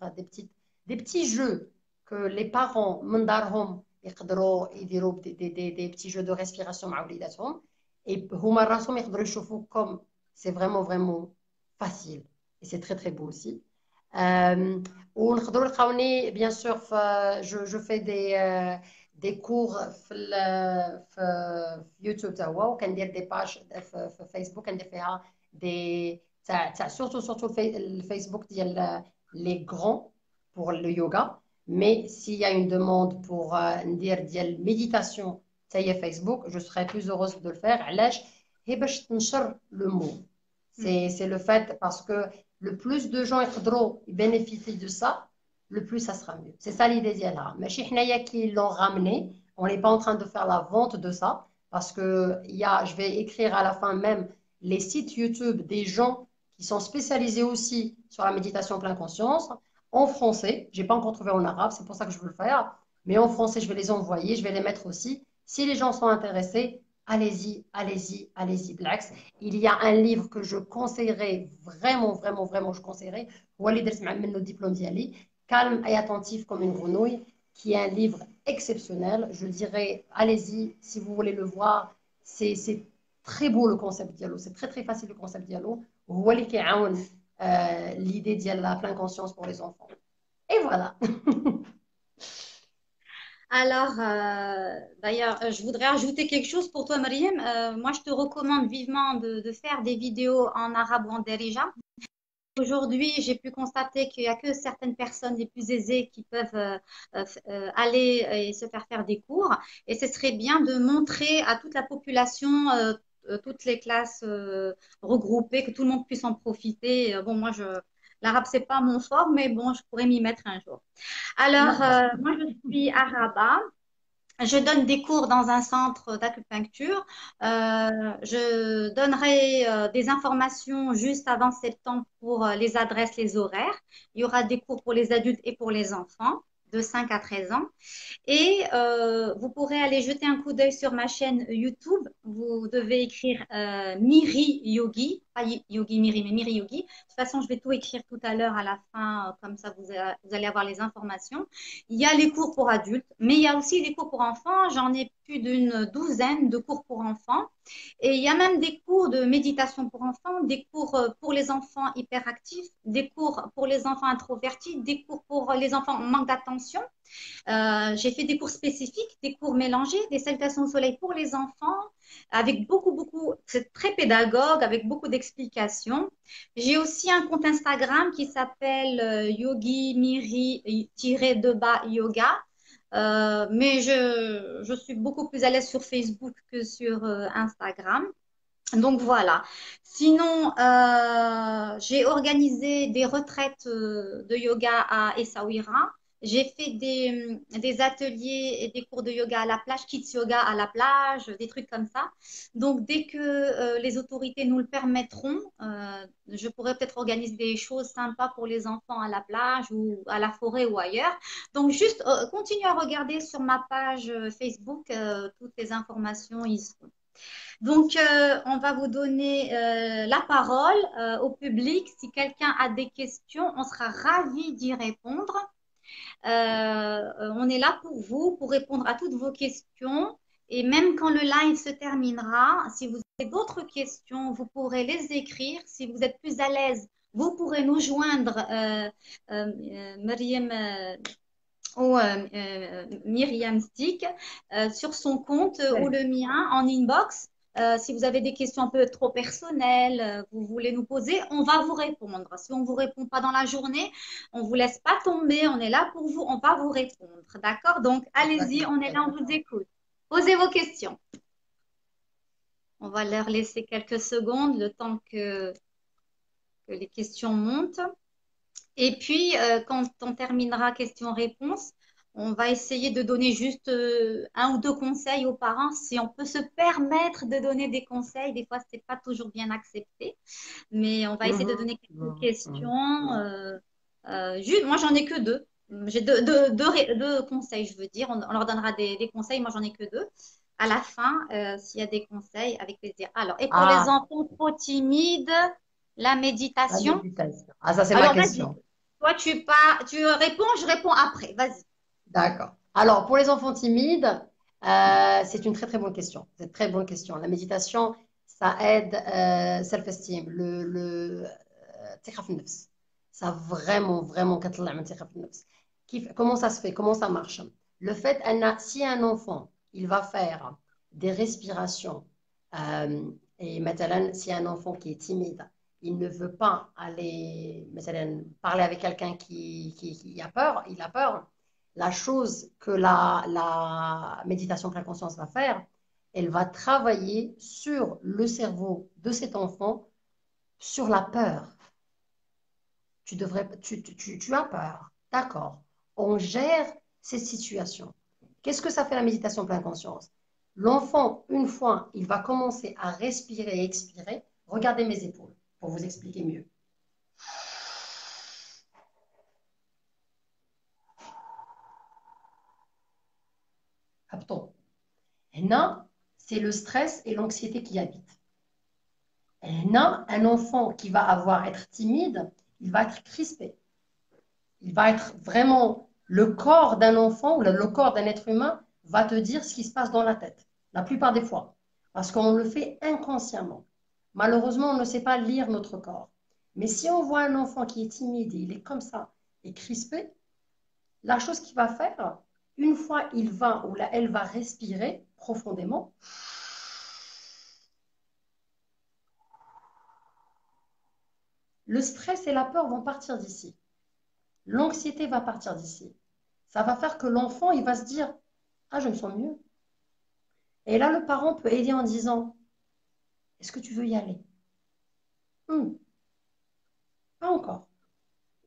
des petits jeux que les parents, مندارهم يقدروا يديروا des petits jeux de respiration مع وليداتهم. Et هما راسهم يقدروا يشوفوا comme c'est vraiment, vraiment facile. Et c'est très, très beau aussi. ونقدروا نلقاوني bien sûr je fais des cours في يوتيوب توا وكندير دي باج في فيسبوك كندير فيها دي تاع surtout الفيسبوك ديال les grands pour le yoga mais s'il y a une demande pour ندير ديال méditation تاع Facebook je serais plus heureuse de le faire علاش هي باش تنشر le mot c'est le fait parce que le plus de gens bénéficient de ça, le plus ça sera mieux. C'est ça l'idée d'Yala. Mais chez Hnaya qui l'ont ramené, on n'est pas en train de faire la vente de ça parce que je vais écrire à la fin même les sites YouTube des gens qui sont spécialisés aussi sur la méditation pleine conscience en français. Je n'ai pas encore trouvé en arabe, c'est pour ça que je veux le faire. Mais en français, je vais les envoyer, je vais les mettre aussi. Si les gens sont intéressés, allez-y, allez-y, allez-y, Blacks. Il y a un livre que je conseillerais vraiment, vraiment, vraiment, je conseillerais. Walid le diplôme d'Yali, Calme et attentif comme une grenouille, qui est un livre exceptionnel. Je dirais, allez-y, si vous voulez le voir. C'est très beau le concept Diallo. C'est très, très facile le concept Diallo. Walid qui l'idée d'y la pleine conscience pour les enfants. Et voilà. Alors, d'ailleurs, je voudrais ajouter quelque chose pour toi, Mariam. Moi, je te recommande vivement de faire des vidéos en arabe ou en derija. Aujourd'hui, j'ai pu constater qu'il n'y a que certaines personnes les plus aisées qui peuvent aller et se faire des cours. Et ce serait bien de montrer à toute la population, toutes les classes regroupées, que tout le monde puisse en profiter. Bon, moi, l'arabe, c'est pas mon fort, mais bon, je pourrais m'y mettre un jour. Alors, moi, je suis arabe. Je donne des cours dans un centre d'acupuncture. Je donnerai des informations juste avant septembre pour les adresses, les horaires. Il y aura des cours pour les adultes et pour les enfants de 5 à 13 ans. Et vous pourrez aller jeter un coup d'œil sur ma chaîne YouTube. Vous devez écrire Miri Yogi, pas Yogi Miri, mais Miri Yogi. De toute façon, je vais tout écrire tout à l'heure à la fin, comme ça vous allez avoir les informations. Il y a les cours pour adultes, mais il y a aussi les cours pour enfants. J'en ai plus d'une douzaine de cours pour enfants. Et il y a même des cours de méditation pour enfants, des cours pour les enfants hyperactifs, des cours pour les enfants introvertis, des cours pour les enfants en manque d'attention. J'ai fait des cours spécifiques, des cours mélangés, des salutations au soleil pour les enfants, avec beaucoup, c'est très pédagogue, avec beaucoup d'explications. J'ai aussi un compte Instagram qui s'appelle Yogi Miri-de-bas yoga. Mais je suis beaucoup plus à l'aise sur Facebook que sur Instagram. Donc voilà. Sinon, j'ai organisé des retraites de yoga à Essaouira. J'ai fait des ateliers et des cours de yoga à la plage, kids yoga à la plage, des trucs comme ça. Donc dès que les autorités nous le permettront, je pourrais peut-être organiser des choses sympas pour les enfants à la plage ou à la forêt ou ailleurs. Donc juste continue à regarder sur ma page Facebook, toutes les informations y seront. Donc, on va vous donner la parole au public. Si quelqu'un a des questions, on sera ravis d'y répondre. On est là pour vous, pour répondre à toutes vos questions. Et même quand le live se terminera, si vous avez d'autres questions, vous pourrez les écrire. Si vous êtes plus à l'aise, vous pourrez nous joindre, Myriam ou Myriam Stick, sur son compte ou le mien en inbox. Si vous avez des questions un peu trop personnelles, vous voulez nous poser, on va vous répondre. Si on ne vous répond pas dans la journée, on ne vous laisse pas tomber, on est là pour vous, on va vous répondre. D'accord? Donc, allez-y, on est là, on vous écoute. Posez vos questions. On va leur laisser quelques secondes, le temps que les questions montent. Et puis, quand on terminera questions-réponses, on va essayer de donner juste un ou deux conseils aux parents. Si on peut se permettre de donner des conseils, des fois, ce n'est pas toujours bien accepté. Mais on va essayer de donner quelques questions. Juste, moi, j'en ai que deux. J'ai deux conseils, je veux dire. On leur donnera des conseils. Moi, j'en ai que deux. À la fin, s'il y a des conseils, avec plaisir. Alors, et pour les enfants trop timides, la méditation. La méditation. Ah, ça, c'est ma question. Toi, tu réponds, je réponds après. Vas-y. D'accord. Alors, pour les enfants timides, c'est une très, très bonne question. C'est une très bonne question. La méditation, ça aide self-esteem, ثقة في النفس. Ça vraiment, vraiment, comment ça se fait? Comment ça marche? Le fait, si un enfant, il va faire des respirations, et maintenant, si un enfant qui est timide, il ne veut pas aller مثلاً, parler avec quelqu'un qui a peur, il a peur, la chose que la méditation pleine conscience va faire, elle va travailler sur le cerveau de cet enfant, sur la peur. Tu as peur. D'accord. On gère cette situation. Qu'est-ce que ça fait la méditation pleine conscience? L'enfant, une fois, il va commencer à respirer et expirer. Regardez mes épaules pour vous expliquer mieux. Abton. Et là, c'est le stress et l'anxiété qui habitent. Et là, un enfant qui va être timide, il va être crispé. Il va être vraiment, le corps d'un enfant ou le corps d'un être humain va te dire ce qui se passe dans la tête, la plupart des fois, parce qu'on le fait inconsciemment. Malheureusement, on ne sait pas lire notre corps. Mais si on voit un enfant qui est timide et il est comme ça et crispé, la chose qu'il va faire, une fois il va ou elle va respirer profondément, le stress et la peur vont partir d'ici. L'anxiété va partir d'ici. Ça va faire que l'enfant, il va se dire, ah, je me sens mieux. Et là, le parent peut aider en disant, est-ce que tu veux y aller? Pas encore.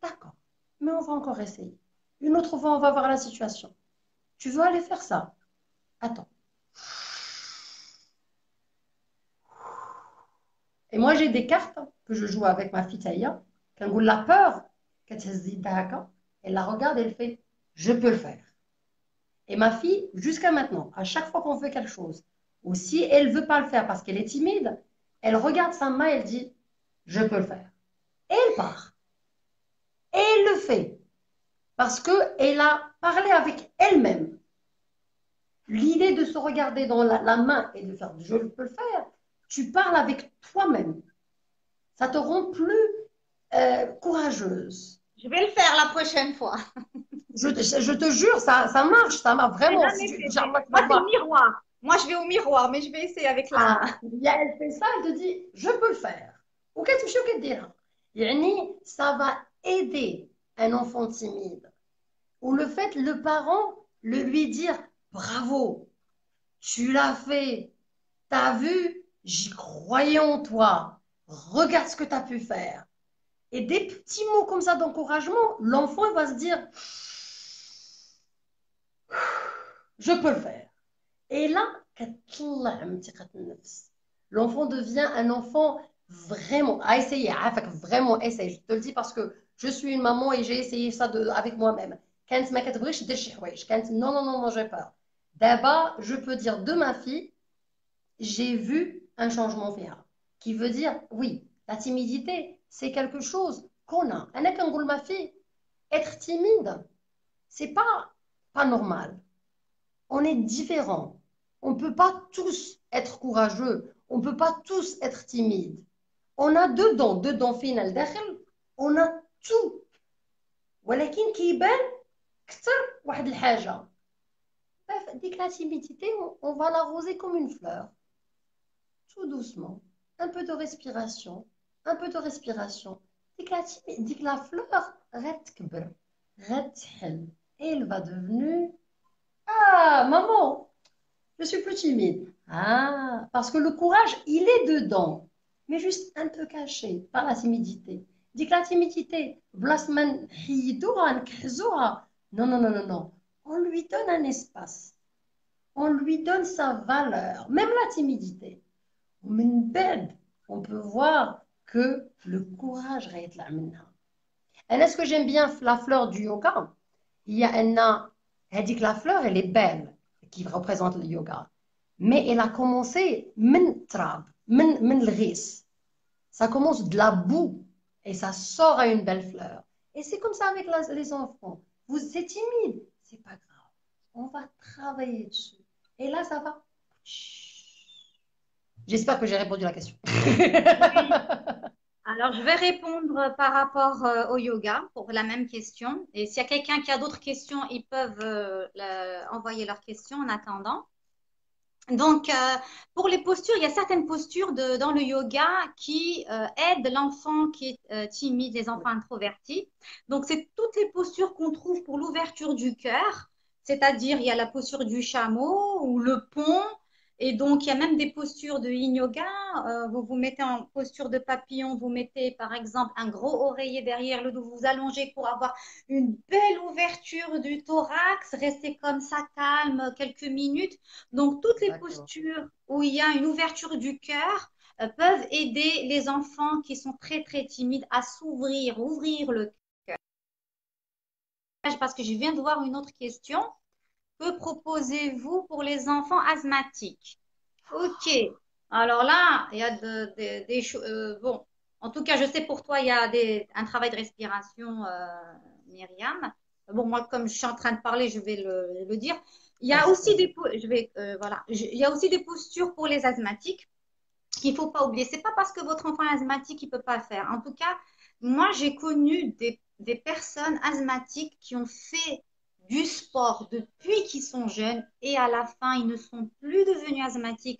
D'accord. Mais on va encore essayer. Une autre fois, on va voir la situation. Tu veux aller faire ça? Attends. Et moi, j'ai des cartes que je joue avec ma fille Taïa. Quand vous la peur, quand elle se dit d'accord, elle la regarde et elle fait, je peux le faire. Et ma fille, jusqu'à maintenant, à chaque fois qu'on fait quelque chose, ou si elle ne veut pas le faire parce qu'elle est timide, elle regarde sa main et elle dit, je peux le faire. Et elle part. Et elle le fait. Parce qu'elle a parlé avec elle-même. L'idée de se regarder dans la main et de faire je peux le faire, tu parles avec toi-même. Ça te rend plus courageuse. Je vais le faire la prochaine fois. Je te jure, ça marche, ça marche J'ai vraiment. Si jamais tu, fait. genre, tu Moi, vas c'est au voir. miroir. Moi, je vais au miroir, mais je vais essayer avec la main. Elle fait ça, elle te dit, je peux le faire. Ou qu'est-ce que tu veux dire? Ça va aider un enfant timide. Ou le fait, le parent, lui dire, bravo, tu l'as fait. T'as vu, j'y croyais en toi. Regarde ce que tu as pu faire. Et des petits mots comme ça d'encouragement, l'enfant il va se dire, je peux le faire. Et là, l'enfant devient un enfant vraiment, à essayer, vraiment essayer. Je te le dis parce que je suis une maman et j'ai essayé ça avec moi-même. Quand ma كتبغيش دير شي حوايج, quand non, non, non, non, j'ai peur. D'abord, je peux dire de ma fille, j'ai vu un changement faire. Qui veut dire, oui, la timidité, c'est quelque chose qu'on a. Ma fille, être timide, c'est pas normal. On est différents. On ne peut pas tous être courageux. On ne peut pas tous être timides. On a deux dents finales. On a tout. ولكن كيبان كثر واحد الحاجة. Dès que la timidité, on va l'arroser comme une fleur. Tout doucement. Un peu de respiration. Un peu de respiration. Dès que la fleur, et elle va devenir... Ah, maman, je suis plus timide. Ah, parce que le courage, il est dedans, mais juste un peu caché par la timidité. Dis que la timidité, blasman non, non, non, non, non. On lui donne un espace. On lui donne sa valeur, même la timidité. On peut voir que le courage va être là maintenant. Et est-ce que j'aime bien la fleur du yoga? Il y a elle dit que la fleur, elle est belle, qui représente le yoga. Mais elle a commencé min l'ghis. Ça commence de la boue et ça sort à une belle fleur. Et c'est comme ça avec les enfants. Vous êtes timide, c'est pas grave. On va travailler dessus. Et là, ça va. J'espère que j'ai répondu à la question. Oui. Alors, je vais répondre par rapport au yoga pour la même question. Et s'il y a quelqu'un qui a d'autres questions, ils peuvent envoyer leurs questions en attendant. Donc, pour les postures, il y a certaines postures dans le yoga qui aident l'enfant qui est timide, les enfants introvertis. Donc, c'est toutes les postures qu'on trouve pour l'ouverture du cœur, c'est-à-dire il y a la posture du chameau ou le pont. Et donc, il y a même des postures de yin yoga. Vous vous mettez en posture de papillon, vous mettez par exemple un gros oreiller derrière le dos, vous vous allongez pour avoir une belle ouverture du thorax, restez comme ça calme quelques minutes. Donc, toutes les Exactement. postures où il y a une ouverture du cœur peuvent aider les enfants qui sont très, très timides à s'ouvrir, ouvrir le cœur. Parce que je viens de voir une autre question. Que proposez-vous pour les enfants asthmatiques? Ok. Alors là, il y a des choses. Bon, en tout cas, je sais pour toi, il y a un travail de respiration, Myriam. Bon, moi, comme je suis en train de parler, je vais le dire. Il y a Vas-y, aussi vas-y. il y a aussi des postures pour les asthmatiques qu'il ne faut pas oublier. C'est pas parce que votre enfant est asthmatique qu'il ne peut pas faire. En tout cas, moi, j'ai connu des personnes asthmatiques qui ont fait du sport depuis qu'ils sont jeunes et à la fin, ils ne sont plus devenus asthmatiques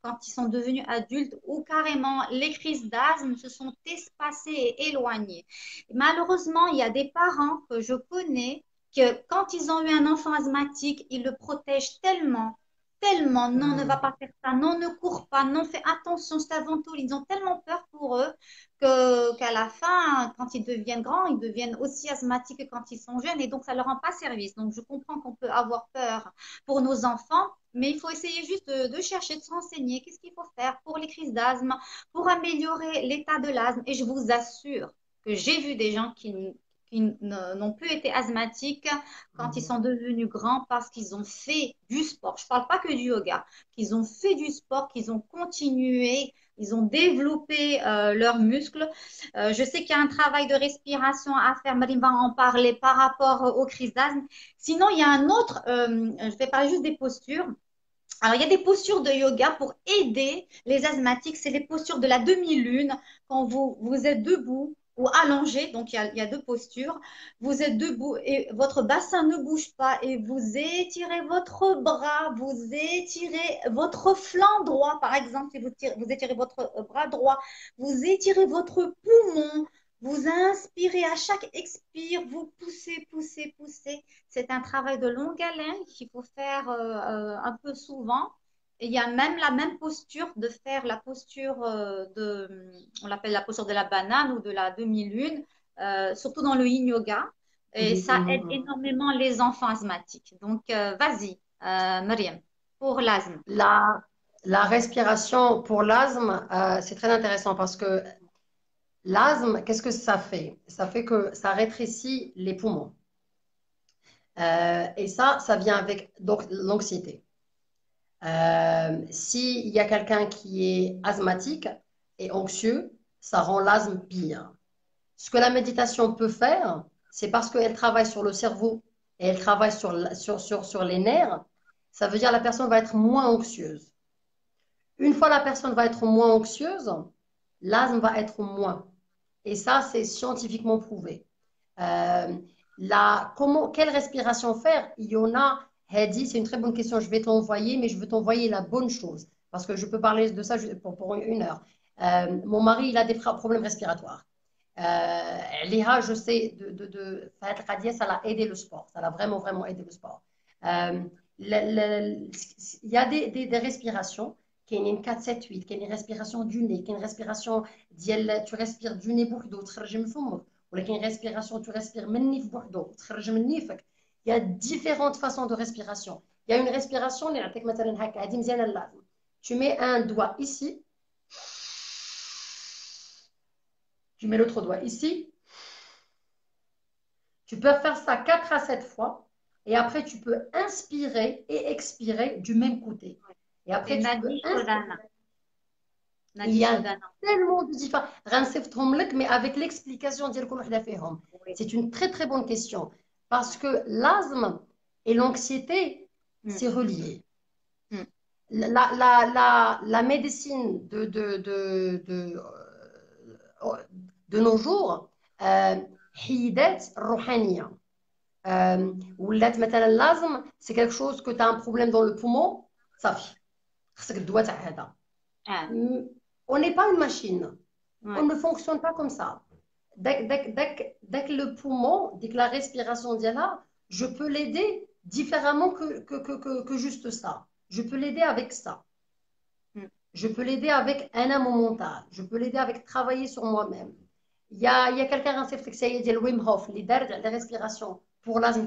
quand ils sont devenus adultes ou carrément les crises d'asthme se sont espacées et éloignées. Malheureusement, il y a des parents que je connais que quand ils ont eu un enfant asthmatique, ils le protègent tellement tellement, non, ne va Hmm. pas faire ça, non, ne cours pas, non, fais attention, c'est avant tout. Ils ont tellement peur pour eux que qu'à la fin, quand ils deviennent grands, ils deviennent aussi asthmatiques que quand ils sont jeunes et donc ça ne leur rend pas service. Donc je comprends qu'on peut avoir peur pour nos enfants, mais il faut essayer juste de chercher, de se renseigner, qu'est-ce qu'il faut faire pour les crises d'asthme, pour améliorer l'état de l'asthme. Et je vous assure que j'ai vu des gens qui n'ont plus été asthmatiques quand ils Mhm. sont devenus grands parce qu'ils ont fait du sport. Je ne parle pas que du yoga, qu'ils ont fait du sport, qu'ils ont continué, ils ont développé leurs muscles. Je sais qu'il y a un travail de respiration à faire, Marine va en parler par rapport aux crises d'asthme. Sinon, il y a un autre, je vais parler juste des postures. Alors, il y a des postures de yoga pour aider les asthmatiques. C'est les postures de la demi-lune. Quand vous êtes debout ou allongé, donc il y a deux postures. Vous êtes debout et votre bassin ne bouge pas et vous étirez votre bras, vous étirez votre flanc droit, par exemple, si vous étirez votre bras droit, vous étirez votre poumon, vous inspirez à chaque expire, vous poussez, poussez, poussez. C'est un travail de longue haleine qu'il faut faire un peu souvent. Et il y a même la même posture de faire la posture on l'appelle la posture de la banane ou de la demi-lune, surtout dans le yin yoga. Et Mhm, ça mhm, aide mhm. énormément les enfants asthmatiques. Donc, vas-y, Mariam, pour l'asthme. La, la respiration pour l'asthme, c'est très intéressant parce que l'asthme, qu'est-ce que ça fait? Ça fait que ça rétrécit les poumons. Et ça vient avec donc l'anxiété. S'il y a quelqu'un qui est asthmatique et anxieux, ça rend l'asthme pire. Ce que la méditation peut faire, c'est parce qu'elle travaille sur le cerveau et elle travaille sur les nerfs, ça veut dire que la personne va être moins anxieuse. Une fois la personne va être moins anxieuse, l'asthme va être moins. Et ça, c'est scientifiquement prouvé. Euh, quelle respiration faire? Il y en a, Hedy, c'est une très bonne question. Je vais t'envoyer, mais je veux t'envoyer la bonne chose parce que je peux parler de ça pour une heure. Mon mari, il a des problèmes respiratoires. Léa, je sais, Fahad Radia, ça l'a aidé le sport. Ça l'a vraiment, vraiment aidé le sport. Euh, il y a des respirations qui est une 4-7-8, qui est une respiration du nez, qui est une respiration tu respires du nez بوحدو وتخرج من فمك ولكن respiration tu respires من النيف بوحدو وتخرج من نيفك. Il y a différentes façons de respiration. Il y a une respiration اللي نعطيك مثلا هكا هذه مزيانه للازم. Tu mets un doigt ici, tu mets l'autre doigt ici. Tu peux faire ça 4 à 7 fois et après tu peux inspirer et expirer du même côté. Et C'est après tu peux Nadi inspirer. Shodana. Il Nadi y a Shodana. tellement de différences. Mais avec l'explication ديال كل وحده فيهم. Oui. C'est une très très bonne question parce que l'asthme et l'anxiété, Mm, c'est relié. mm. La médecine de nos jours حيدات الروحانية ولات مثلا لازم c'est quelque chose que tu as un problème dans le poumon صافي خصك الدواء تاع هذا. Ah, On n'est pas une machine, on ouais. ne fonctionne pas comme ça. Dès que le poumon, dès que la respiration là, je peux l'aider différemment que juste ça. Je peux l'aider avec ça. Mm. Je peux l'aider avec un amour mental. Je peux l'aider avec travailler sur moi-même. Il y a quelqu'un qui a dit Wim Hof, les respirations pour l'asthme.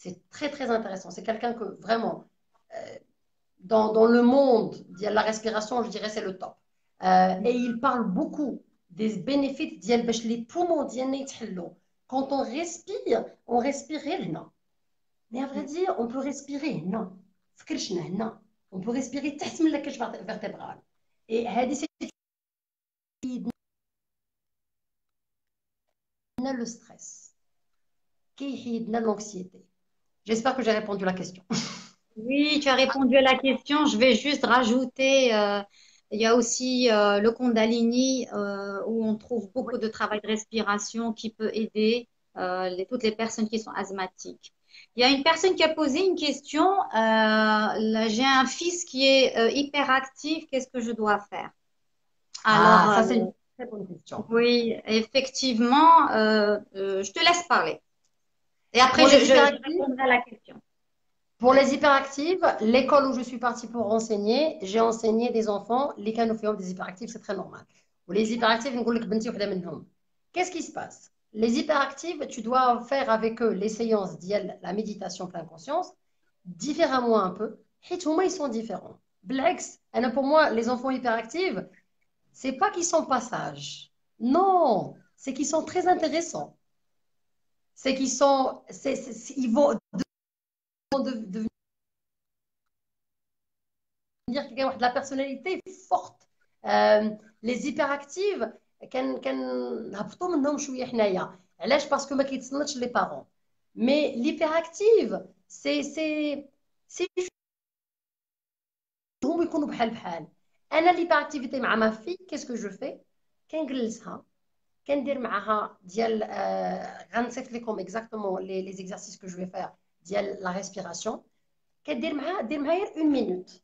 C'est très très intéressant. C'est quelqu'un que vraiment, dans le monde de la respiration, je dirais c'est le top. Et il parle beaucoup des bénéfices les poumons. Quand on respire rien. Mais à vrai Mm. dire, on peut respirer. Non. Non. On peut respirer تحت من la cage vertébrale. Et هذه le stress. L'anxiété. J'espère que j'ai répondu à la question. Oui, tu as répondu à la question. Je vais juste rajouter, il y a aussi le Kundalini où on trouve Oui. beaucoup de travail de respiration qui peut aider toutes les personnes qui sont asthmatiques. Il y a une personne qui a posé une question. J'ai un fils qui est hyperactif. Qu'est-ce que je dois faire? Alors, Ah, ça c'est une très bonne question. oui, effectivement, je te laisse parler. Et après, Pour les je hyperactifs, répondrai à la question. pour les hyperactifs, l'école où je suis partie pour enseigner, j'ai enseigné des enfants, les canaux des hyperactifs, c'est très normal. Ou les hyperactifs, qu'est-ce qui se passe? Les hyperactifs, tu dois faire avec eux les séances la méditation pleine conscience, différemment un peu. Et tout le monde, ils sont différents. Blex, pour moi, les enfants hyperactifs, c'est pas qu'ils sont pas sages. Non, c'est qu'ils sont très intéressants. C'est qu'ils sont, ils vont devenir quelqu'un de la personnalité forte. Les hyperactives كنهبطوا منهم شويه حنايا علاش باسكو ما كيتصنتش لي بارون مي l'hyperactive سي هم يكونوا بحال بحال انا l'hyperactivité مع ما في كيسكو جو في كنجلسها كندير معاها ديال غنصيفط لكم اكزاكتومون لي زيكزارسيس كو جو في فير ديال لا ريسبيراسيون كدير معاها دير معايا 1 minute.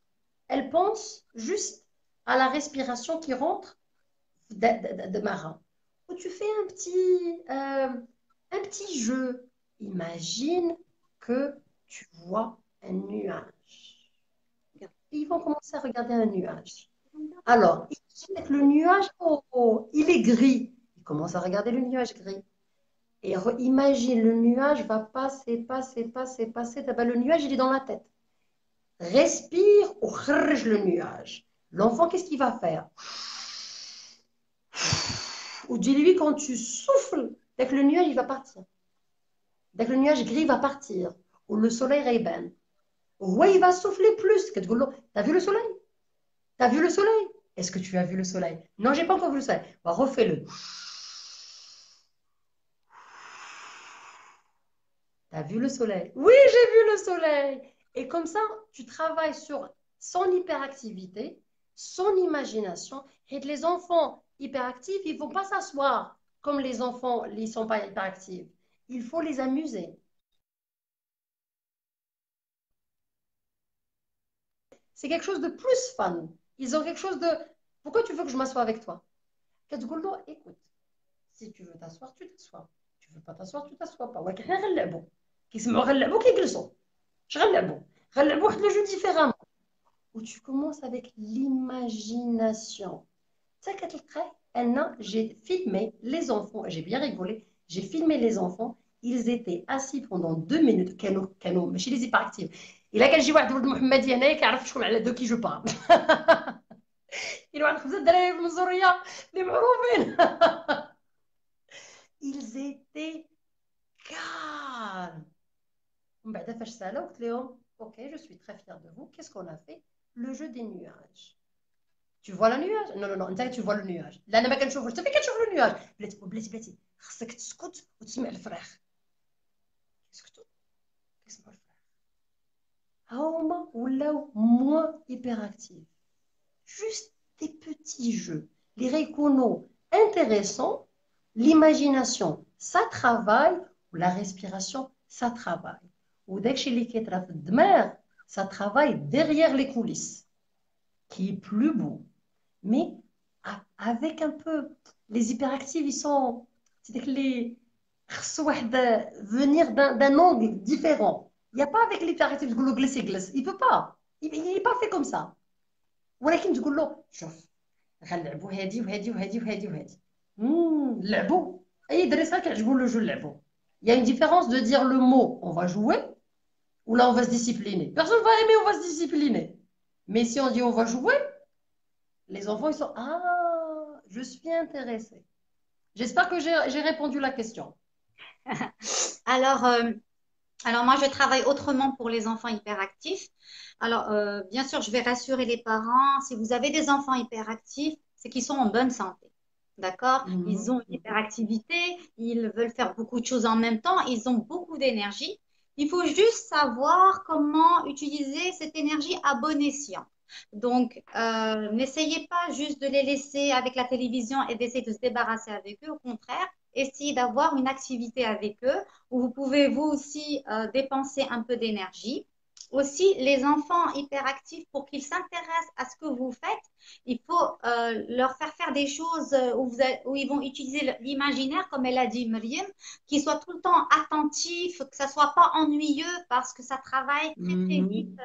Elle pense juste à la respiration qui rentre de marin. Où tu fais un petit jeu. Imagine que tu vois un nuage. Et ils vont commencer à regarder un nuage. Alors, imagine que le nuage, il est gris. Ils commencent à regarder le nuage gris. Et imagine, le nuage va passer, passer, passer, passer. D'abord, le nuage, il est dans la tête. Respire ou khrj le nuage. L'enfant, qu'est-ce qu'il va faire? Ou dis-lui quand tu souffles, dès que le nuage il va partir. Dès que le nuage gris va partir, ou le soleil rayban. Ouais, il va souffler plus. T'as vu le soleil? T'as vu le soleil? Est-ce que tu as vu le soleil? Non, j'ai pas encore vu le soleil. Bah, refais-le. T'as vu le soleil? Oui, j'ai vu le soleil. Et comme ça, tu travailles sur son hyperactivité, son imagination. Et les enfants hyperactifs, ils ne vont pas s'asseoir comme les enfants qui ne sont pas hyperactifs. Il faut les amuser. C'est quelque chose de plus fun. Ils ont quelque chose de... Pourquoi tu veux que je m'assoie avec toi? Écoute, si tu veux t'asseoir, tu t'assois. Tu ne veux pas t'asseoir, tu t'assois pas. ولكن حنا غنلعبوا. كيسمعوا غنلعبوا كيجلسوا. اش غنلعبوا؟ غنلعبوا واحد لو جو ديفيرامون. Où tu commences avec l'imagination. J'ai filmé les enfants, j'ai bien rigolé, j'ai filmé les enfants, ils étaient assis pendant 2 minutes, كانوا ماشي les hyperactifs. إلا كان شي واحد ولد محمدي هنايا كيعرف شكون على دو كي جو بارل. كاين واحد 5 دراري في المنصورية اللي معروفين. Ils étaient calmes. ومن بعد فاش سالوا قلت لهم اوكي جو سوي تري فيير دو فو qu'est-ce qu'on a fait le jeu des nuages. Tu vois le nuage? Non, non, non, انت tu vois le nuage. لا انا ما كنشوفوش، انت فين كتشوف لو نياج؟ بلاتي خصك تسكت وتسمع الفراخ. يسكتوا كيسمعوا الفراخ. هما ولاو موان hyperactifs. Juste des petits jeux. اللي غيكونوا intéressant. L'imagination, ça travaille, ou la respiration, ça travaille. Ou dès que chez les ça travaille derrière les coulisses, qui est plus beau. Mais avec un peu, les hyperactifs, ils sont, c'est que les venir d'un angle différent. Il n'y a pas avec l'hyperactif, il ne peut pas. Il n'est pas fait comme ça. ولكن تقول له شوف غنلعبوا هادي وهادي وهادي وهادي وهادي لعبوا اي دري صغير كيعجبو لو جو لعبوا. Il y a une différence de dire le mot on va jouer ou là on va se discipliner. Personne va aimer, on va se discipliner. Mais si on dit on va jouer, les enfants ils sont ah, je suis intéressée. J'espère que j'ai répondu à la question. Alors, alors moi, je travaille autrement pour les enfants hyperactifs. Alors, bien sûr, je vais rassurer les parents. Si vous avez des enfants hyperactifs, c'est qu'ils sont en bonne santé. D'accord? Ils ont une hyperactivité, ils veulent faire beaucoup de choses en même temps, ils ont beaucoup d'énergie. Il faut juste savoir comment utiliser cette énergie à bon escient. Donc, n'essayez pas juste de les laisser avec la télévision et d'essayer de se débarrasser avec eux. Au contraire, essayez d'avoir une activité avec eux où vous pouvez vous aussi dépenser un peu d'énergie. Aussi, les enfants hyperactifs, pour qu'ils s'intéressent à ce que vous faites, il faut leur faire des choses où ils vont utiliser l'imaginaire, comme elle a dit Myriam, qu'ils soient tout le temps attentifs, que ça soit pas ennuyeux parce que ça travaille très très vite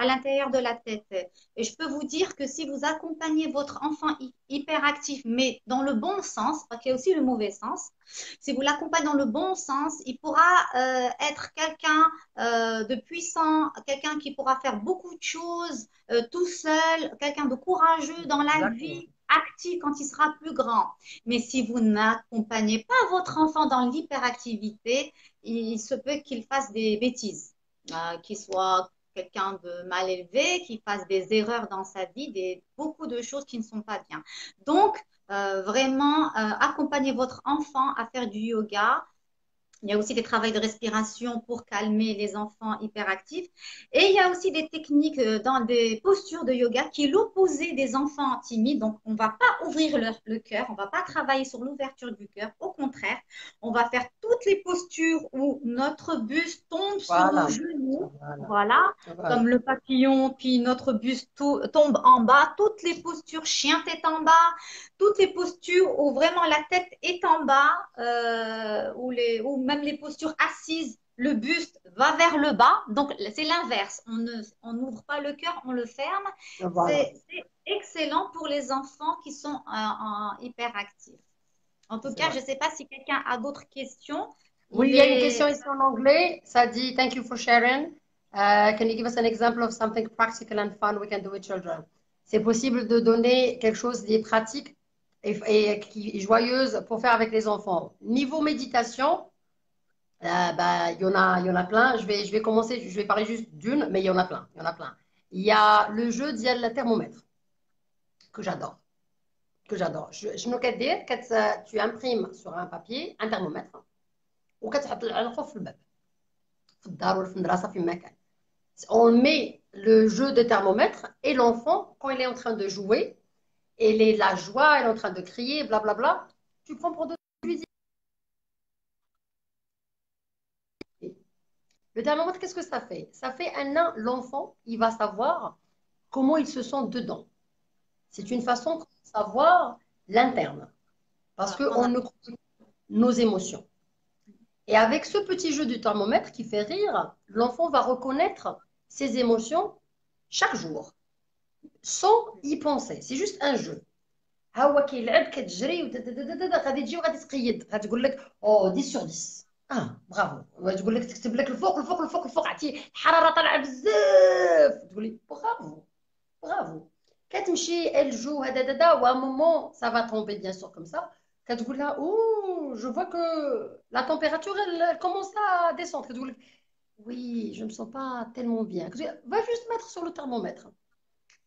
à l'intérieur de la tête. Et je peux vous dire que si vous accompagnez votre enfant hyperactif, mais dans le bon sens, parce qu'il y a aussi le mauvais sens, si vous l'accompagnez dans le bon sens, il pourra être quelqu'un de puissant, quelqu'un qui pourra faire beaucoup de choses tout seul, quelqu'un de courageux dans la Exactement. vie, actif quand il sera plus grand. Mais si vous n'accompagnez pas votre enfant dans l'hyperactivité, il se peut qu'il fasse des bêtises, qu'il soit quelqu'un de mal élevé, qu'il fasse des erreurs dans sa vie, beaucoup de choses qui ne sont pas bien. Donc, vraiment, accompagnez votre enfant à faire du yoga. Il y a aussi des travaux de respiration pour calmer les enfants hyperactifs. Et il y a aussi des techniques dans des postures de yoga qui est l'opposé des enfants timides. Donc, on ne va pas ouvrir le cœur, on ne va pas travailler sur l'ouverture du cœur. Au contraire, on va faire toutes les postures où notre buste tombe sur nos Voilà. genoux. Voilà. Voilà, Voilà. comme le papillon, puis notre buste tombe en bas. Toutes les postures, chien tête en bas, toutes les postures où vraiment la tête est en bas, ou même les postures assises, le buste va vers le bas. Donc, c'est l'inverse. On n'ouvre pas le cœur, on le ferme. Voilà. C'est excellent pour les enfants qui sont hyperactifs. En tout C'est cas, vrai. je ne sais pas si quelqu'un a d'autres questions. Oui, Il il y a une est... question ici en anglais. Ça dit, Thank you for sharing. Can you give us an example of something practical and fun we can do with children? C'est possible de donner quelque chose qui est pratique et qui est joyeuse pour faire avec les enfants. Niveau méditation, bah, il y en a plein. Je vais commencer, je vais parler juste d'une, mais il y en a plein. Il y en a plein. Il y a le jeu d'IA thermomètre que j'adore. Que j'adore. شنو كدير tu imprimes sur un papier un thermomètre وكتحط العنقه في الباب في الدار ولا في المدرسه في مكان. On met le jeu de thermomètre et l'enfant, quand il est en train de jouer, et la joie, elle est en train de crier, blablabla, tu prends pour de lui dire. Le thermomètre, qu'est-ce que ça fait? Ça fait l'enfant, il va savoir comment il se sent dedans. C'est une façon de savoir l'interne, parce Voilà, prendre qu'on ne connaît pas nos émotions. Et avec ce petit jeu du thermomètre qui fait rire, l'enfant va reconnaître ses émotions chaque jour, sans y penser. C'est juste un jeu. ها هو كيلعب كتجري غادي تجي وغادي تقيد غتقول لك او 10 sur 10 برافو تقول لك تكتب لك الفوق الفوق الفوق الفوق عرفتي الحراره طالعه بزاف تقول لي برافو برافو كتمشي الجو هذا و مومون ça va tomber bien sûr comme ça كتقول لها اوه je vois que la température elle commence à descendre كتقول لك oui je me sens pas tellement bien va juste mettre sur le thermomètre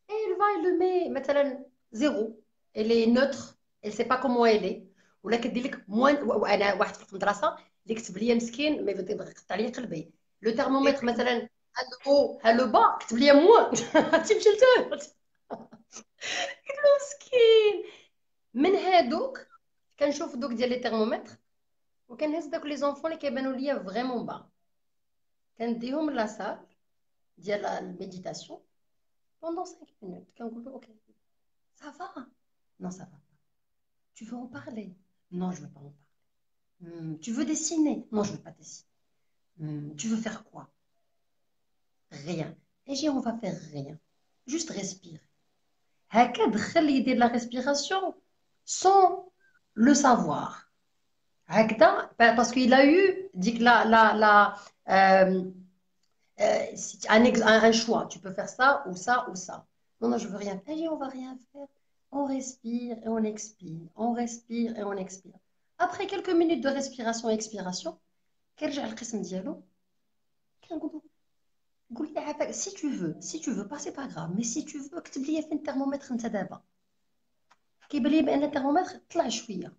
et elle le met مثلا 0. Elle est neutre, elle ne sait pas comment elle est. ولا كدير لك موان وانا واحد في المدرسه اللي كتب لي مسكين ما يقطع عليا قلبي لو ترمومتر مثلا هالو هالو با كتب لي موان تمشي لتحت قلت له مسكين من هادوك كنشوف دوك ديال لي ترمومتر وكنهز داك لي زونفون اللي كيبانوا ليا فريمون با كنديهم لاصال ديال الميديتاسيون pendant 5 minutes كنقول له اوكي ça va non ça va pas tu veux en parler non je veux pas en parler Tu veux dessiner non je veux pas dessiner tu veux faire quoi rien et j'ai on va faire rien juste respire هكا دخل يدير la respiration sans le savoir هكذا parce qu'il a eu dit que un choix tu peux faire ça ou ça ou ça non non je veux rien faire et on va rien faire on respire et on expire on respire et on expire après quelques minutes de respiration et expiration كنرجع للقسم ديالو كنقول قول لي عافاك si tu veux pas c'est pas grave mais si tu veux اكتب لي فين الترمومتر انت دابا كيبان لي بان الترمومتر طلع شويه